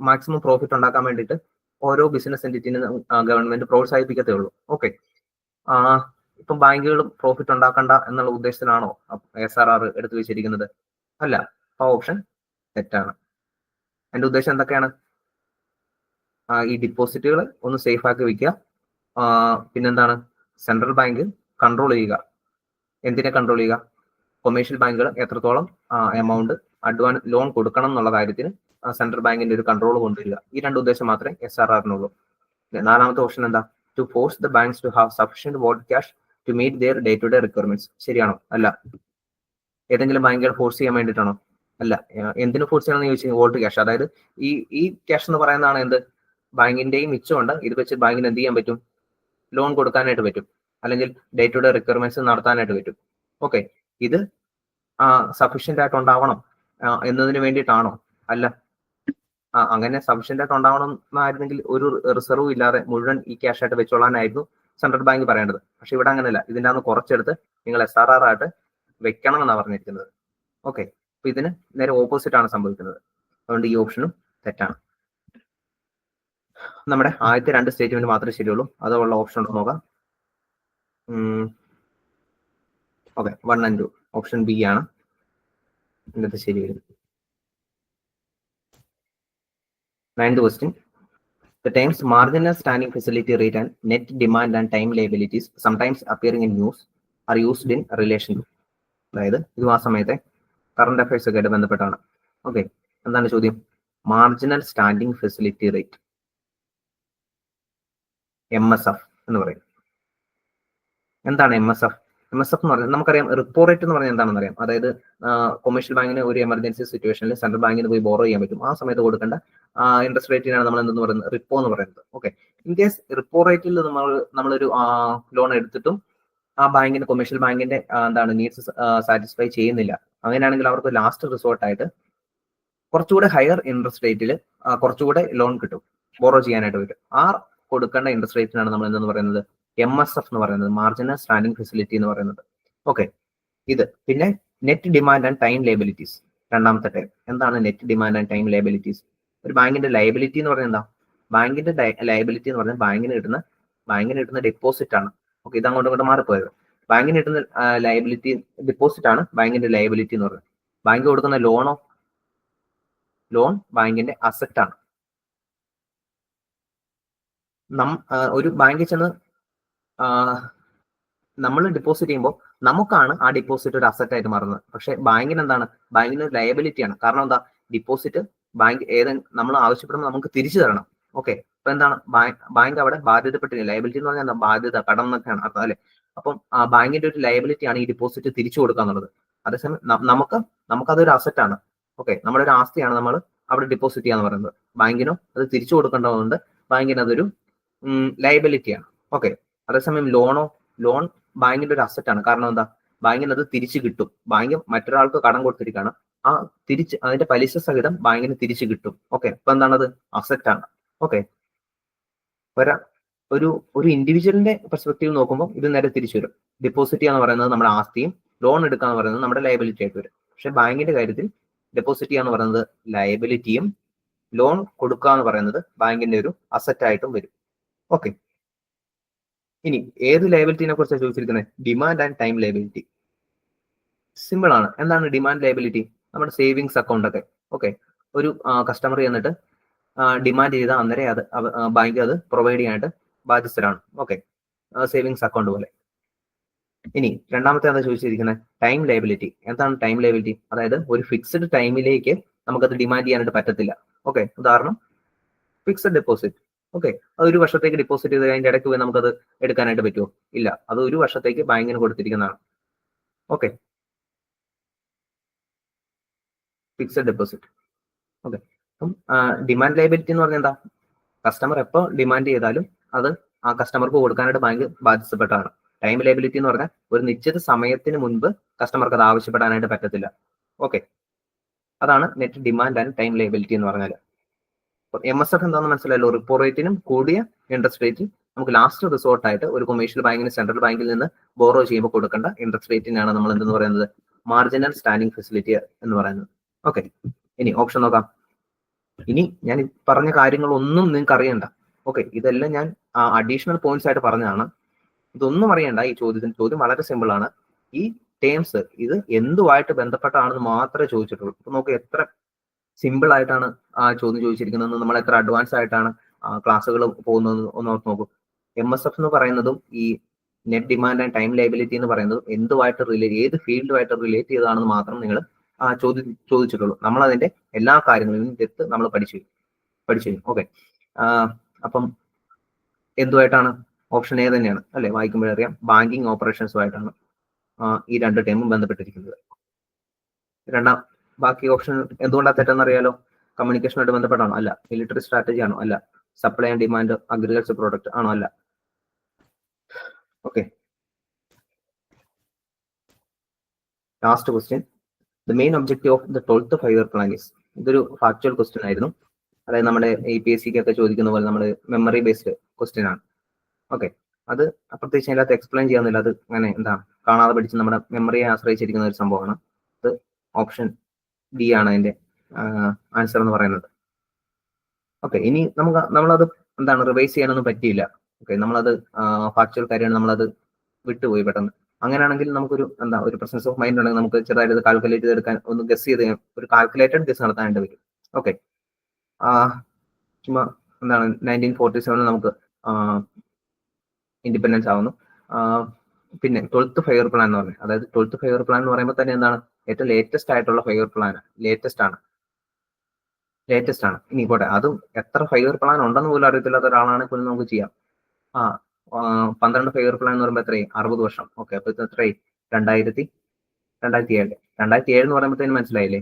മാക്സിമം പ്രോഫിറ്റ് ഉണ്ടാക്കാൻ വേണ്ടിയിട്ട് ഓരോ ബിസിനസ് എന്റിറ്റിനും ഗവൺമെന്റ് പ്രോത്സാഹിപ്പിക്കത്തേ ഉള്ളൂ. ഓക്കെ, ഇപ്പം ബാങ്കുകളും പ്രോഫിറ്റ് ഉണ്ടാക്കണ്ട എന്നുള്ള ഉദ്ദേശത്തിലാണോ SRR എടുത്തു വെച്ചിരിക്കുന്നത്? അല്ല. ആ ഓപ്ഷൻ തെറ്റാണ്. എന്റെ ഉദ്ദേശം എന്തൊക്കെയാണ്? ഈ ഡിപ്പോസിറ്റുകൾ ഒന്ന് സേഫ് ആക്കി വെക്കുക. പിന്നെന്താണ്, സെൻട്രൽ ബാങ്ക് കൺട്രോൾ ചെയ്യുക. എന്തിനെ കൺട്രോൾ ചെയ്യുക? കൊമേഴ്ഷ്യൽ ബാങ്കുകൾ എത്രത്തോളം എമൗണ്ട് ലോൺ കൊടുക്കണം എന്നുള്ള കാര്യത്തിന് സെൻട്രൽ ബാങ്കിന്റെ ഒരു കൺട്രോൾ കൊണ്ടുവരിക. ഈ രണ്ട് ഉദ്ദേശം മാത്രമേ SRRനുള്ളൂ. നാലാമത്തെ ഓപ്ഷൻ എന്താ, to force the banks to have sufficient vault cash to meet their day to day requirements. ശരിയാണോ? അല്ല. ഏതെങ്കിലും ബാങ്കുകൾ ഫോഴ്സ് ചെയ്യാൻ വേണ്ടിയിട്ടാണോ? അല്ല. എന്തിനു ഫോഴ്സ് ചെയ്യണമെന്ന് ചോദിച്ചാൽ വോൾട്ട് ക്യാഷ്, അതായത് ഈ ക്യാഷ് എന്ന് പറയുന്നതാണ് എന്ത്, ബാങ്കിന്റെയും മിച്ചമുണ്ട്. ഇത് വെച്ച് ബാങ്കിന് എന്ത് ചെയ്യാൻ പറ്റും? ലോൺ കൊടുക്കാനായിട്ട് പറ്റും, അല്ലെങ്കിൽ ഡേ ടു ഡേ റിക്വയർമെന്റ്സ് നടത്താനായിട്ട് പറ്റും. ഓക്കെ, ഇത് സഫീഷ്യന്റ് ആയിട്ട് ഉണ്ടാവണം എന്നതിന് വേണ്ടിയിട്ടാണോ? അല്ല. അങ്ങനെ സഫീഷ്യന്റ് ആയിട്ട് ഉണ്ടാവണം എന്നായിരുന്നെങ്കിൽ ഒരു റിസർവ് ഇല്ലാതെ മുഴുവൻ ഈ ക്യാഷ് ആയിട്ട് വെച്ചോളാനായിരുന്നു സെൻട്രൽ ബാങ്ക് പറയേണ്ടത്. പക്ഷെ ഇവിടെ അങ്ങനെയല്ല. ഇതിൻ്റെ അന്ന് കുറച്ചെടുത്ത് നിങ്ങൾ SRR ആയിട്ട് വെക്കണം എന്നാണ് പറഞ്ഞിരിക്കുന്നത്. ഓക്കെ, അപ്പൊ ഇതിന് നേരെ ഓപ്പോസിറ്റ് ആണ് സംഭവിക്കുന്നത്. അതുകൊണ്ട് ഈ ഓപ്ഷനും തെറ്റാണ്. നമ്മുടെ ആദ്യത്തെ 2 സ്റ്റേറ്റ്മെന്റ് മാത്രമേ ശരിയുള്ളൂ. അതുള്ള ഓപ്ഷൻ ഉണ്ടോ നോക്കാം. ഓക്കെ, 1 and 2 ഓപ്ഷൻ ബി ആണ് ഇന്നത്തെ ശരി വരുന്നത്. 9th question. The terms marginal standing facility rate and net demand and time liabilities sometimes appearing in news are used in relation to. അതായത് ഇത് ആ സമയത്തെ കറണ്ട് അഫയേഴ്സ് ഒക്കെ ആയിട്ട് ബന്ധപ്പെട്ടാണ്. ഓക്കെ, എന്താണ് ചോദ്യം? Marginal standing facility rate, MSF എന്ന് പറയും. എന്താണ് MSF? MSF എന്ന് പറഞ്ഞാൽ നമുക്കറിയാം, റിപ്പോ റേറ്റ് എന്ന് പറഞ്ഞാൽ എന്താണെന്ന് അറിയാം. അതായത് കൊമേഴ്ഷ്യൽ ബാങ്കിന് ഒരു എമർജൻസി സിറ്റുവേഷനിൽ സെൻട്രൽ ബാങ്കിന് പോയി ബോറോ ചെയ്യാൻ പറ്റും. ആ സമയത്ത് കൊടുക്കേണ്ട ഇൻട്രസ്റ്റ് റേറ്റിനാണ് നമ്മൾ എന്തെന്ന് പറയുന്നത്, റിപ്പോ എന്ന് പറയുന്നത്. ഓക്കെ, ഇൻ കേസ് റിപ്പോ റേറ്റിൽ നമ്മളൊരു ലോൺ എടുത്തിട്ടും ആ ബാങ്കിന്റെ കൊമേഴ്ഷ്യൽ ബാങ്കിന്റെ എന്താണ് നീഡ്സ് സാറ്റിസ്ഫൈ ചെയ്യുന്നില്ല, അങ്ങനെയാണെങ്കിൽ അവർക്ക് ലാസ്റ്റ് റിസോർട്ടായിട്ട് കുറച്ചുകൂടെ ഹയർ ഇൻട്രസ്റ്റ് റേറ്റിൽ കുറച്ചുകൂടെ ലോൺ കിട്ടും, ബോറോ ചെയ്യാനായിട്ട് പറ്റും. ആ കൊടുക്കേണ്ട ഇൻട്രസ്റ്റ് റേറ്റിനാണ് നമ്മൾ എന്തെന്ന് പറയുന്നത്, MSF എന്ന് പറയുന്നത്, മാർജിനൽ സ്റ്റാൻഡിംഗ് ഫെസിലിറ്റി എന്ന് പറയുന്നത്. ഓക്കെ, ഇത് പിന്നെ net demand and time liabilities. രണ്ടാമത്തെ ടൈം എന്താണ് net demand and time liabilities? ഒരു ബാങ്കിന്റെ ലയബിലിറ്റി എന്ന് പറയുന്നത് എന്താ? ബാങ്കിന്റെ ലയബിലിറ്റി എന്ന് പറഞ്ഞാൽ ബാങ്കിന് കിട്ടുന്ന ഡെപ്പോസിറ്റ് ആണ്. ഓക്കെ, ഇത് അങ്ങോട്ടും ഇങ്ങോട്ട് മാറിപ്പോയത്. ബാങ്കിന് കിട്ടുന്ന ലയബിലിറ്റി ഡെപ്പോസിറ്റ് ആണ് ബാങ്കിന്റെ ലയബിലിറ്റി എന്ന് പറയുന്നത്. ബാങ്ക് കൊടുക്കുന്ന ലോൺ ബാങ്കിന്റെ അസറ്റ് ആണ്. ഒരു ബാങ്കിൽ ചെന്ന് നമ്മൾ ഡെപ്പോസിറ്റ് ചെയ്യുമ്പോൾ നമുക്കാണ് ആ ഡെപ്പോസിറ്റ് ഒരു അസറ്റ് ആയിട്ട് മാറുന്നത്. പക്ഷെ ബാങ്കിന് എന്താണ്? ബാങ്കിന് ഒരു ലയബിലിറ്റി ആണ്. കാരണം എന്താ? ഡിപ്പോസിറ്റ് ബാങ്ക് നമ്മൾ ആവശ്യപ്പെടുമ്പോൾ നമുക്ക് തിരിച്ചു തരണം. ഓക്കെ, അപ്പൊ എന്താണ് ബാങ്ക് അവിടെ ബാധ്യതപ്പെട്ടില്ല. ലയബിലിറ്റി എന്ന് പറഞ്ഞാൽ എന്താ? ബാധ്യത, കടം എന്നൊക്കെയാണ് അർത്ഥം അല്ലെ? അപ്പം ബാങ്കിന്റെ ഒരു ലയബിലിറ്റി ആണ് ഈ ഡിപ്പോസിറ്റ് തിരിച്ചു കൊടുക്കുക എന്നുള്ളത്. അതേസമയം നമുക്കതൊരു അസറ്റ് ആണ്. ഓക്കെ, നമ്മുടെ ഒരു ആസ്തിയാണ് നമ്മൾ അവിടെ ഡെപ്പോസിറ്റ് ചെയ്യാന്ന് പറയുന്നത്. ബാങ്കിനോ അത് തിരിച്ചു കൊടുക്കേണ്ടതുകൊണ്ട് ബാങ്കിന് അതൊരു ലയബിലിറ്റിയാണ്. ഓക്കെ, അതേസമയം ലോൺ ബാങ്കിന്റെ ഒരു അസറ്റ് ആണ്. കാരണം എന്താ? ബാങ്കിന് അത് തിരിച്ചു കിട്ടും. ബാങ്ക് മറ്റൊരാൾക്ക് കടം കൊടുത്തിരിക്കുകയാണ്, അതിന്റെ പലിശ സഹിതം ബാങ്കിന് തിരിച്ചു കിട്ടും. ഓക്കെ, അപ്പൊ എന്താണത്? അസറ്റ് ആണ്. ഓക്കെ, ഒരു ഇൻഡിവിജ്വലിന്റെ പെർസ്പെക്റ്റീവ് നോക്കുമ്പോൾ ഇത് നേരെ തിരിച്ചു വരും. ഡെപ്പോസിറ്റ് എന്ന് പറയുന്നത് നമ്മുടെ ആസ്തിയും ലോൺ എടുക്കുക എന്ന് പറയുന്നത് നമ്മുടെ ലയബിലിറ്റി ആയിട്ട് വരും. പക്ഷെ ബാങ്കിന്റെ കാര്യത്തിൽ ഡെപ്പോസിറ്റ് എന്ന് പറയുന്നത് ലയബിലിറ്റിയും ലോൺ കൊടുക്കുക എന്ന് പറയുന്നത് ബാങ്കിന്റെ ഒരു അസറ്റ് ആയിട്ടും വരും. ഓക്കെ, ഇനി ഏത് ലയബിലിറ്റിനെ കുറിച്ചാണ് ചോദിച്ചിരിക്കുന്നത്? Demand and time liability. Simple ആണ്. എന്താണ് ഡിമാൻഡ് ലയബിലിറ്റി? നമ്മുടെ സേവിങ്സ് അക്കൗണ്ട് ഒക്കെ. ഓക്കെ, ഒരു കസ്റ്റമർ ചെന്നിട്ട് ഡിമാൻഡ് ചെയ്താൽ അന്നേരം ബാങ്ക് അത് പ്രൊവൈഡ് ചെയ്യാനായിട്ട് ബാധ്യസ്ഥരാണ്. ഓക്കെ, സേവിങ്സ് അക്കൗണ്ട് പോലെ. ഇനി രണ്ടാമത്തെ എന്താ ചോദിച്ചിരിക്കുന്നത്? Time liability. എന്താണ് ടൈം ലയബിലിറ്റി? അതായത് ഒരു ഫിക്സ്ഡ് ടൈമിലേക്ക് നമുക്കത് ഡിമാൻഡ് ചെയ്യാനായിട്ട് പറ്റത്തില്ല. ഓക്കെ, ഉദാഹരണം ഫിക്സഡ് ഡെപ്പോസിറ്റ്. ഓക്കെ, അത് ഒരു വർഷത്തേക്ക് ഡെപ്പോസിറ്റ് ചെയ്ത് അതിന്റെ ഇടയ്ക്ക് പോയി നമുക്കത് എടുക്കാനായിട്ട് പറ്റുമോ? ഇല്ല, അത് ഒരു വർഷത്തേക്ക് ബാങ്കിന് കൊടുത്തിരിക്കുന്നതാണ്. Okay, fixed deposit. ഓക്കെ, അപ്പം ഡിമാൻഡ് ലയബിലിറ്റി എന്ന് പറഞ്ഞാൽ എന്താ? കസ്റ്റമർ എപ്പോൾ ഡിമാൻഡ് ചെയ്താലും അത് ആ കസ്റ്റമർക്ക് കൊടുക്കാനായിട്ട് ബാങ്ക് ബാധ്യസ്ഥപ്പെട്ടതാണ്. ടൈം ലയബിലിറ്റി എന്ന് പറഞ്ഞാൽ ഒരു നിശ്ചിത സമയത്തിന് മുൻപ് കസ്റ്റമർക്ക് അത് ആവശ്യപ്പെടാനായിട്ട് പറ്റത്തില്ല. ഓക്കെ, അതാണ് net demand and time liability എന്ന് പറഞ്ഞാൽ. MSF എന്താണെന്ന് മനസ്സിലായല്ലോ? റിപ്പോ റേറ്റിനും കൂടിയ ഇൻട്രസ്റ്റ് റേറ്റ് നമുക്ക് ലാസ്റ്റ് റിസോർട്ട് ആയിട്ട് ഒരു കൊമേഴ്ഷ്യൽ ബാങ്കിന് സെൻട്രൽ ബാങ്കിൽ നിന്ന് ബോറോ ചെയ്യുമ്പോൾ കൊടുക്കേണ്ട ഇൻട്രസ്റ്റ് റേറ്റിനാണ് നമ്മൾ എന്തെന്ന് പറയുന്നത്? മാർജിനൽ സ്റ്റാൻഡിംഗ് ഫെസിലിറ്റി എന്ന് പറയുന്നത്. ഓക്കെ, ഇനി ഓപ്ഷൻ നോക്കാം. ഇനി ഞാൻ പറഞ്ഞ കാര്യങ്ങളൊന്നും നിങ്ങൾക്ക് അറിയണ്ട. ഓക്കെ, ഇതെല്ലാം ഞാൻ അഡീഷണൽ പോയിന്റ്സ് ആയിട്ട് പറഞ്ഞതാണ്. ഇതൊന്നും അറിയണ്ട. ഈ ചോദ്യം വളരെ സിമ്പിൾ ആണ്. ഈ ടേംസ് ഇത് എന്തുമായിട്ട് ബന്ധപ്പെട്ടാണെന്ന് മാത്രമേ ചോദിച്ചിട്ടുള്ളൂ. ഇപ്പൊ നോക്ക് എത്ര സിമ്പിൾ ആയിട്ടാണ് ആ ചോദ്യം ചോദിച്ചിരിക്കുന്നത്, നമ്മൾ എത്ര അഡ്വാൻസ് ആയിട്ടാണ് ക്ലാസ്സുകൾ പോകുന്നത് ഒന്ന് ഓർത്ത് നോക്കൂ. MSF എന്ന് പറയുന്നതും ഈ net demand and time liability എന്ന് പറയുന്നതും ഏത് ഫീൽഡുമായിട്ട് റിലേറ്റ് ചെയ്തതാണെന്ന് മാത്രം നിങ്ങൾ ചോദിച്ചിട്ടുള്ളൂ. നമ്മൾ അതിന്റെ എല്ലാ കാര്യങ്ങളും ഡെപ്ത് നമ്മൾ പഠിച്ചു. ഓക്കെ, അപ്പം എന്തുമായിട്ടാണ്? ഓപ്ഷൻ എ തന്നെയാണ് അല്ലെ? വായിക്കുമ്പോഴറിയാം, ബാങ്കിങ് ഓപ്പറേഷൻസുമായിട്ടാണ് ഈ രണ്ട് ടൈമും ബന്ധപ്പെട്ടിരിക്കുന്നത്. ബാക്കി ഓപ്ഷൻ എന്തുകൊണ്ടാണ് തെറ്റെന്ന് അറിയാലോ? കമ്മ്യൂണിക്കേഷനുമായിട്ട് ബന്ധപ്പെട്ടാണോ? അല്ല. മിലിറ്ററി സ്ട്രാറ്റജി ആണോ? അല്ല. Supply and demand agriculture product ആണോ? അല്ല. Okay, last question. The main objective of the 12th 5-year plan is. ഇതൊരു ഫാക്ച്വൽ ക്വസ്റ്റ്യൻ ആയിരുന്നു. അതായത് നമ്മുടെ APSC ഒക്കെ ചോദിക്കുന്ന പോലെ നമ്മുടെ മെമ്മറി ബേസ്ഡ് ക്വസ്റ്റ്യൻ ആണ്. ഓക്കെ, അത് പ്രത്യേകിച്ച് അതിനകത്ത് എക്സ്പ്ലെയിൻ ചെയ്യാന്നില്ല. അത് അങ്ങനെ എന്താ കാണാതെ പഠിച്ച് നമ്മുടെ മെമ്മറിയെ ആശ്രയിച്ചിരിക്കുന്ന ഒരു സംഭവമാണ്. അത് ഓപ്ഷൻ ഡി ആണ് അതിന്റെ ആൻസർ എന്ന് പറയുന്നത്. ഓക്കെ, ഇനി നമ്മളത് എന്താണ് റിവൈസ് ചെയ്യാനൊന്നും പറ്റിയില്ല. ഓക്കെ, നമ്മളത് ഫാക്ച്വൽ കാര്യമാണ്, നമ്മളത് വിട്ടുപോയി പെട്ടെന്ന്. അങ്ങനെയാണെങ്കിൽ നമുക്കൊരു ഒരു പ്രസൻസ് ഓഫ് മൈൻഡ് ഉണ്ടെങ്കിൽ നമുക്ക് ചെറുതായിട്ട് കാൽക്കുലേറ്റ് ചെയ്തെടുക്കാൻ, ഒന്ന് ഗസ് ചെയ്ത് ഒരു കാൽക്കുലേറ്റഡ് ഗസ് നടത്താനായിട്ട് വരും. ഓക്കെ, ചുമ്മാ 1947 നമുക്ക് ഇൻഡിപെൻഡൻസ് ആവുന്നു. പിന്നെ 12th 5-year പ്ലാൻ എന്ന് പറഞ്ഞത്, അതായത് 12th 5-year പ്ലാൻ എന്ന് പറയുമ്പോൾ തന്നെ എന്താണ്? ഏറ്റവും ലേറ്റസ്റ്റ് ആയിട്ടുള്ള 5-year പ്ലാൻ, ലേറ്റസ്റ്റ് ആണ്. ഇനി പോട്ടെ, അതും എത്ര 5-year പ്ലാൻ ഉണ്ടെന്ന് പോലും അറിയത്തില്ലാത്ത ഒരാളാണ് പോലും നമുക്ക് ചെയ്യാം. 12 5-year പ്ലാൻ എന്ന് പറയുമ്പോൾ എത്രയും 60 വർഷം. ഓക്കെ, അപ്പൊ ഇത് എത്രയും 2007 എന്ന് പറയുമ്പോഴത്തേന് മനസ്സിലായില്ലേ?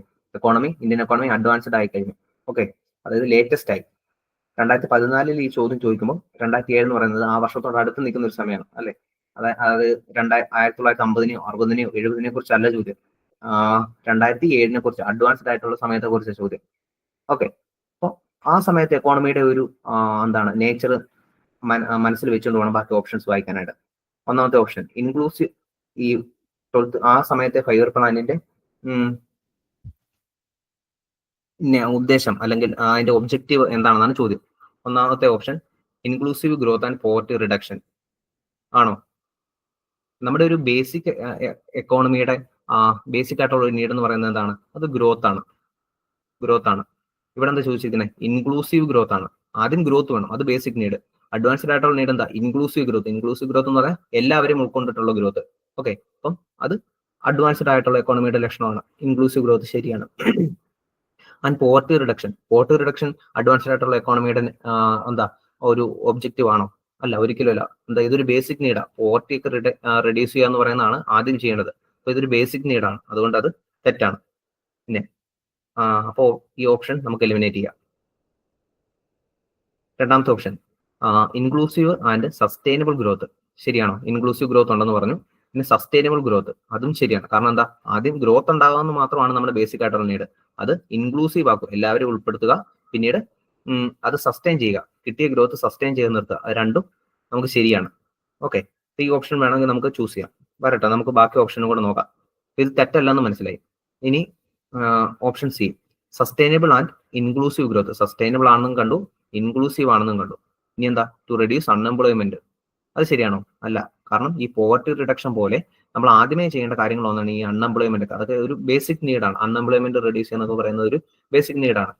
ഇന്ത്യൻ എക്കോണമി അഡ്വാൻസ്ഡ് ആയി കഴിഞ്ഞു. ഓക്കെ, അതായത് ലേറ്റസ്റ്റ് ആയി. 2014 ഈ ചോദ്യം ചോദിക്കുമ്പോൾ 2007 എന്ന് പറയുന്നത് ആ വർഷത്തോട് അടുത്ത് നിൽക്കുന്ന ഒരു സമയമാണ് അല്ലെ? അതായത് 1950-നെയോ 60-നെയോ 70-നെ കുറിച്ചല്ല ചോദ്യം. 2007-നെ കുറിച്ച്, അഡ്വാൻസ്ഡ് ആയിട്ടുള്ള സമയത്തെ കുറിച്ച് ചോദ്യം. ഓക്കെ, അപ്പോൾ ആ സമയത്ത് എക്കോണമിയുടെ ഒരു എന്താണ് നേച്ചർ മനസ്സിൽ വെച്ചുകൊണ്ട് വേണം ബാക്കി ഓപ്ഷൻസ് വായിക്കാനായിട്ട്. ഒന്നാമത്തെ ഓപ്ഷൻ ഇൻക്ലൂസീവ്, ഈ 12th ആ സമയത്തെ 5 ഇയർ പ്ലാനിന്റെ ഉദ്ദേശം അല്ലെങ്കിൽ അതിന്റെ ഒബ്ജക്റ്റീവ് എന്താണെന്നാണ് ചോദ്യം. ഒന്നാമത്തെ option inclusive growth and poverty reduction ആണോ? നമ്മുടെ ഒരു ബേസിക് എക്കോണമിയുടെ ബേസിക് ആയിട്ടുള്ള ഒരു നീഡ് എന്ന് പറയുന്നത് എന്താണ്? അത് ഗ്രോത്ത് ആണ്. ഇവിടെ എന്താ ചോദിച്ചിരിക്കുന്നത്? ഇൻക്ലൂസീവ് ഗ്രോത്ത് ആണ്. ആദ്യം ഗ്രോത്ത് വേണം, അത് ബേസിക് നീഡ്. അഡ്വാൻസ്ഡ് ആയിട്ടുള്ള നീഡ് എന്താ? Inclusive growth. ഇൻക്ലൂസീവ് ഗ്രോത്ത് എന്ന് പറയാൻ എല്ലാവരെയും ഉൾക്കൊണ്ടിട്ടുള്ള ഗ്രോത്ത്. ഓക്കെ, അപ്പം അത് അഡ്വാൻസ്ഡ് ആയിട്ടുള്ള എക്കോണമിയുടെ ലക്ഷണമാണ്. ഇൻക്ലൂസീവ് ഗ്രോത്ത് ശരിയാണ്. And poverty reduction. Poverty reduction advanced ആയിട്ടുള്ള എക്കോണമിയുടെ എന്താ ഒരു ഒബ്ജക്റ്റീവ് ആണോ? അല്ല, ഒരിക്കലും അല്ല. എന്താ, ഇതൊരു ബേസിക് നീഡാ. പോവർട്ടി ഒക്കെ റെഡ്യൂസ് ചെയ്യുക എന്ന് പറയുന്നതാണ് ആദ്യം ചെയ്യേണ്ടത്. അപ്പൊ ഇതൊരു ബേസിക് നീഡാണ്, അതുകൊണ്ട് അത് തെറ്റാണ്. പിന്നെ അപ്പോ ഈ ഓപ്ഷൻ നമുക്ക് എലിമിനേറ്റ് ചെയ്യാം. രണ്ടാമത്തെ option inclusive and sustainable growth ശരിയാണോ? ഇൻക്ലൂസീവ് ഗ്രോത്ത് ഉണ്ടെന്ന് പറഞ്ഞു. പിന്നെ സസ്റ്റൈനബിൾ ഗ്രോത്ത് അതും ശരിയാണ്. കാരണം എന്താ, ആദ്യം ഗ്രോത്ത് ഉണ്ടാകാമെന്ന് മാത്രമാണ് നമ്മുടെ ബേസിക് ആയിട്ടുള്ള നീഡ്. അത് ഇൻക്ലൂസീവ് ആക്കും, എല്ലാവരും ഉൾപ്പെടുത്തുക. പിന്നീട് അത് സസ്റ്റൈൻ ചെയ്യുക, കിട്ടിയ ഗ്രോത്ത് സസ്റ്റൈൻ ചെയ്ത് നിർത്തുക. അത് രണ്ടും നമുക്ക് ശരിയാണ്. ഓക്കെ, ഈ ഓപ്ഷൻ വേണമെങ്കിൽ നമുക്ക് ചൂസ് ചെയ്യാം. വരട്ടെ, നമുക്ക് ബാക്കി ഓപ്ഷനും കൂടെ നോക്കാം. ഇത് തെറ്റല്ലെന്ന് മനസ്സിലായി. ഇനി option C sustainable and inclusive growth. Sustainable ആണെന്നും കണ്ടു, ഇൻക്ലൂസീവ് ആണെന്നും കണ്ടു. ഇനി എന്താ? To reduce unemployment. അത് ശരിയാണോ? അല്ല. കാരണം ഈ പോവർട്ടി റിഡക്ഷൻ പോലെ നമ്മൾ ആദ്യമേ ചെയ്യേണ്ട കാര്യങ്ങൾ ഒന്നാണ് ഈ അൺഎംപ്ലോയ്മെന്റ്. അതൊക്കെ ഒരു ബേസിക് നീഡാണ്. അൺഎംപ്ലോയ്മെന്റ് റെഡ്യൂസ് ചെയ്യുക എന്നൊക്കെ പറയുന്നത് ഒരു ബേസിക് നീഡാണ്.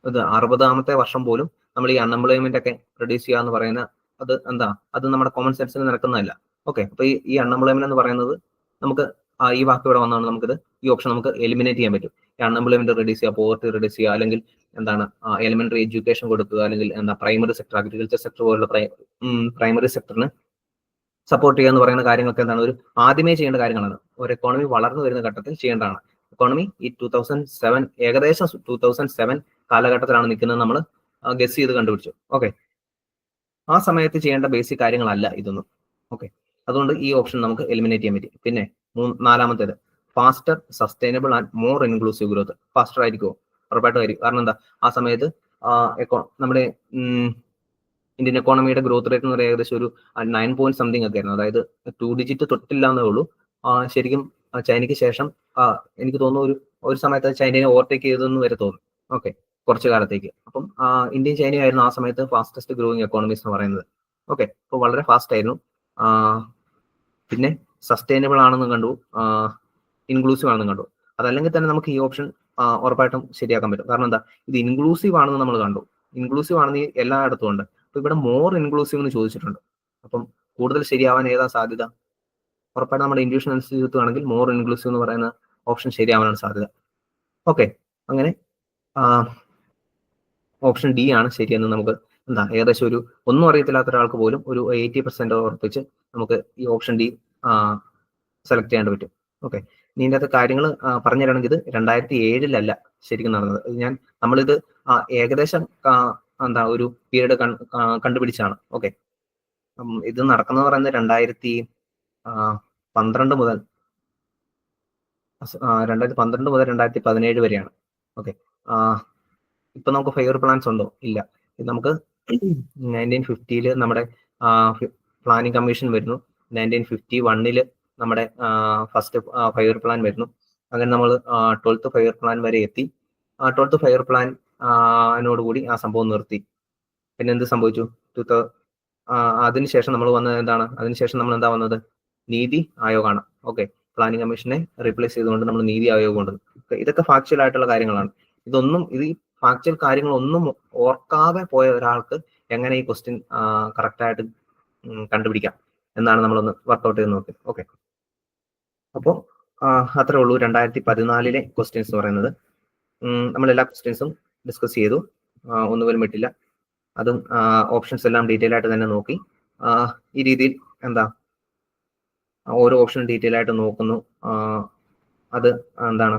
ഇത് 60ാമത്തെ വർഷം പോലും നമ്മൾ ഈ അൺഎംപ്ലോയ്മെന്റ് ഒക്കെ റെഡ്യൂസ് ചെയ്യുക എന്ന് പറയുന്ന അത് എന്താ, അത് നമ്മുടെ കോമൺ സെൻസിന് നടക്കുന്നതല്ല. ഓക്കെ, അപ്പൊ ഈ അൺഎംപ്ലോയ്മെന്റ് എന്ന് പറയുന്നത് നമുക്ക് ഈ വാക്ക് ഇവിടെ വന്നാണ് നമുക്കിത് ഈ ഓപ്ഷൻ നമുക്ക് എലിമിനേറ്റ് ചെയ്യാൻ പറ്റും. ഈ അൺഎംപ്ലോയ്മെന്റ് റെഡ്യൂസ് ചെയ്യുക, പോവർട്ടി റെഡ്യൂസ് ചെയ്യുക, അല്ലെങ്കിൽ എന്താണ് എലിമെന്ററി എഡ്യൂക്കേഷൻ കൊടുക്കുക, അല്ലെങ്കിൽ എന്താ പ്രൈമറി സെക്ടർ, അഗ്രികൾച്ചർ സെക്ടർ പോലുള്ള പ്രൈമറി സെക്ടറിന് സപ്പോർട്ട് ചെയ്യുക എന്ന് പറയുന്ന കാര്യങ്ങളൊക്കെ എന്താണ് ഒരു ആദ്യമേ ചെയ്യേണ്ട കാര്യങ്ങളാണ്. ഒരു എക്കോണമി വളർന്നു വരുന്ന ഘട്ടത്തിൽ ചെയ്യേണ്ടതാണ്. എക്കോണമി ഈ 2007 ഏകദേശം 2007 കാലഘട്ടത്തിലാണ് നിൽക്കുന്നത് നമ്മൾ ഗസ് ചെയ്ത് കണ്ടുപിടിച്ചു. ഓക്കെ, ആ സമയത്ത് ചെയ്യേണ്ട ബേസിക് കാര്യങ്ങളല്ല ഇതൊന്നും. ഓക്കെ, അതുകൊണ്ട് ഈ ഓപ്ഷൻ നമുക്ക് എലിമിനേറ്റ് ചെയ്യാൻ പറ്റും. പിന്നെ നാലാമത്തേത് faster, sustainable and more inclusive growth. Faster ആയിരിക്കുമോ? ഉറപ്പായിട്ടും ആയിരിക്കും. കാരണം എന്താ, ആ സമയത്ത് നമ്മുടെ ഇന്ത്യൻ എക്കോണമിയുടെ ഗ്രോത്ത് റേറ്റ് എന്ന് പറയുന്നത് ഏകദേശം ഒരു 9 പോയിന്റ് സംതിങ് ഒക്കെ ആയിരുന്നു. അതായത് 2 ഡിജിറ്റ് തൊട്ടില്ല എന്നേ ഉള്ളൂ. ശരിക്കും ചൈനയ്ക്ക് ശേഷം എനിക്ക് തോന്നുന്നു ഒരു സമയത്ത് ചൈനയെ ഓവർടേക്ക് ചെയ്തെന്ന് വരെ തോന്നുന്നു. ഓക്കെ, കുറച്ചു കാലത്തേക്ക്. അപ്പം ഇന്ത്യൻ ചൈനയായിരുന്നു ആ സമയത്ത് ഫാസ്റ്റസ്റ്റ് ഗ്രോയിങ് എക്കോണമീസ് എന്ന് പറയുന്നത്. ഓക്കെ, അപ്പോൾ വളരെ ഫാസ്റ്റ് ആയിരുന്നു. പിന്നെ സസ്റ്റൈനബിൾ ആണെന്നും കണ്ടു, ഇൻക്ലൂസീവ് ആണെന്നും കണ്ടു. അതല്ലെങ്കിൽ തന്നെ നമുക്ക് ഈ ഓപ്ഷൻ ഉറപ്പായിട്ടും ശരിയാക്കാൻ പറ്റും. കാരണം എന്താ, ഇത് ഇൻക്ലൂസീവ് ആണെന്ന് നമ്മൾ കണ്ടു. ഇൻക്ലൂസീവ് ആണെന്ന് എല്ലായിടത്തും ഉണ്ട്. അപ്പൊ ഇവിടെ മോർ ഇൻക്ലൂസീവ് എന്ന് ചോദിച്ചിട്ടുണ്ട്. അപ്പം കൂടുതൽ ശരിയാവാൻ ഏതാ സാധ്യത? ഉറപ്പായിട്ടും നമ്മുടെ ഇൻഡ്യൂഷൻ അനുസരിച്ച് ആണെങ്കിൽ മോർ ഇൻക്ലൂസീവ് എന്ന് പറയുന്ന ഓപ്ഷൻ ശരിയാവാനാണ് സാധ്യത. ഓക്കെ, അങ്ങനെ ഓപ്ഷൻ ഡി ആണ് ശരിയെന്ന് നമുക്ക് എന്താ ഏകദേശം ഒന്നും അറിയത്തില്ലാത്ത ഒരാൾക്ക് പോലും ഒരു 80% ഉറപ്പിച്ച് നമുക്ക് ഈ ഓപ്ഷൻ ഡി സെലക്ട് ചെയ്യാൻ പറ്റും. ഓക്കെ, ഇതിൻ്റെ അകത്ത് കാര്യങ്ങൾ പറഞ്ഞു തരണമെങ്കിൽ ഇത് 2007-ലല്ല ശരിക്കും നടന്നത്. നമ്മളിത് ഏകദേശം എന്താ ഒരു പീരീഡ് കണ്ടുപിടിച്ചാണ്. ഓക്കെ, ഇത് നടക്കുന്നത് പറയുന്നത് 2012 മുതൽ 2017 വരെയാണ്. ഓക്കെ, ഇപ്പൊ നമുക്ക് 5 ഇയർ പ്ലാൻസ് ഉണ്ടോ? ഇല്ല. നമുക്ക് 1950-ല് നമ്മുടെ പ്ലാനിംഗ് കമ്മീഷൻ വരുന്നു. 1951-ല് നമ്മുടെ ഫസ്റ്റ് 5 ഇയർ പ്ലാൻ വരുന്നു. അങ്ങനെ നമ്മൾ 12th 5 ഇയർ പ്ലാൻ വരെ എത്തി. 12th 5 ഇയർ പ്ലാനോടുകൂടി ആ സംഭവം നിർത്തി. പിന്നെ എന്ത് സംഭവിച്ചു? അതിനുശേഷം നമ്മൾ വന്നത് എന്താണ്? അതിനുശേഷം നമ്മൾ എന്താ വന്നത്? നീതി ആയോഗാണ്. ഓക്കെ, പ്ലാനിംഗ് കമ്മീഷനെ റീപ്ലേസ് ചെയ്തുകൊണ്ട് നമ്മൾ നീതി ആയോഗ് കൊണ്ടുവന്നു. ഇതൊക്കെ ഫാക്ച്വൽ ആയിട്ടുള്ള കാര്യങ്ങളാണ്. ഈ ഫാക്ച്വൽ കാര്യങ്ങളൊന്നും ഓർക്കാതെ പോയ ഒരാൾക്ക് എങ്ങനെ ഈ ക്വസ്റ്റ്യൻ കറക്റ്റായിട്ട് കണ്ടുപിടിക്കാം എന്നാണ് നമ്മളൊന്ന് വർക്ക്ഔട്ട് ചെയ്ത് നോക്കി. ഓക്കെ, അപ്പോൾ അത്രേ ഉള്ളൂ 2014-ലെ ക്വസ്റ്റ്യൻസ് എന്ന് പറയുന്നത്. നമ്മൾ എല്ലാ ക്വസ്റ്റ്യൻസും ഡിസ്കസ് ചെയ്തു, ഒന്നുപോലും വിട്ടില്ല. അതും ഓപ്ഷൻസ് എല്ലാം ഡീറ്റെയിൽ ആയിട്ട് തന്നെ നോക്കി. ഈ രീതിയിൽ എന്താ ഓരോ ഓപ്ഷനും ഡീറ്റെയിൽ ആയിട്ട് നോക്കുന്നു. അത് എന്താണ്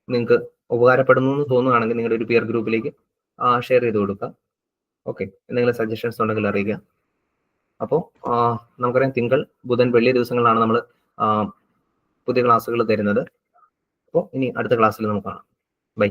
നിങ്ങൾക്ക് ഉപകാരപ്പെടുന്നു എന്ന് തോന്നുകയാണെങ്കിൽ നിങ്ങളുടെ ഒരു പിയർ ഗ്രൂപ്പിലേക്ക് ഷെയർ ചെയ്ത് കൊടുക്കുക. ഓക്കെ, എന്തെങ്കിലും സജഷൻസ് ഉണ്ടെങ്കിൽ അറിയിക്കുക. അപ്പോൾ നമുക്കറിയാം തിങ്കൾ, ബുധൻ, വെള്ളി ദിവസങ്ങളിലാണ് നമ്മൾ പുതിയ ക്ലാസ്സുകൾ തരുന്നത്. അപ്പോൾ ഇനി അടുത്ത ക്ലാസ്സിൽ നമുക്ക് കാണാം. ബൈ.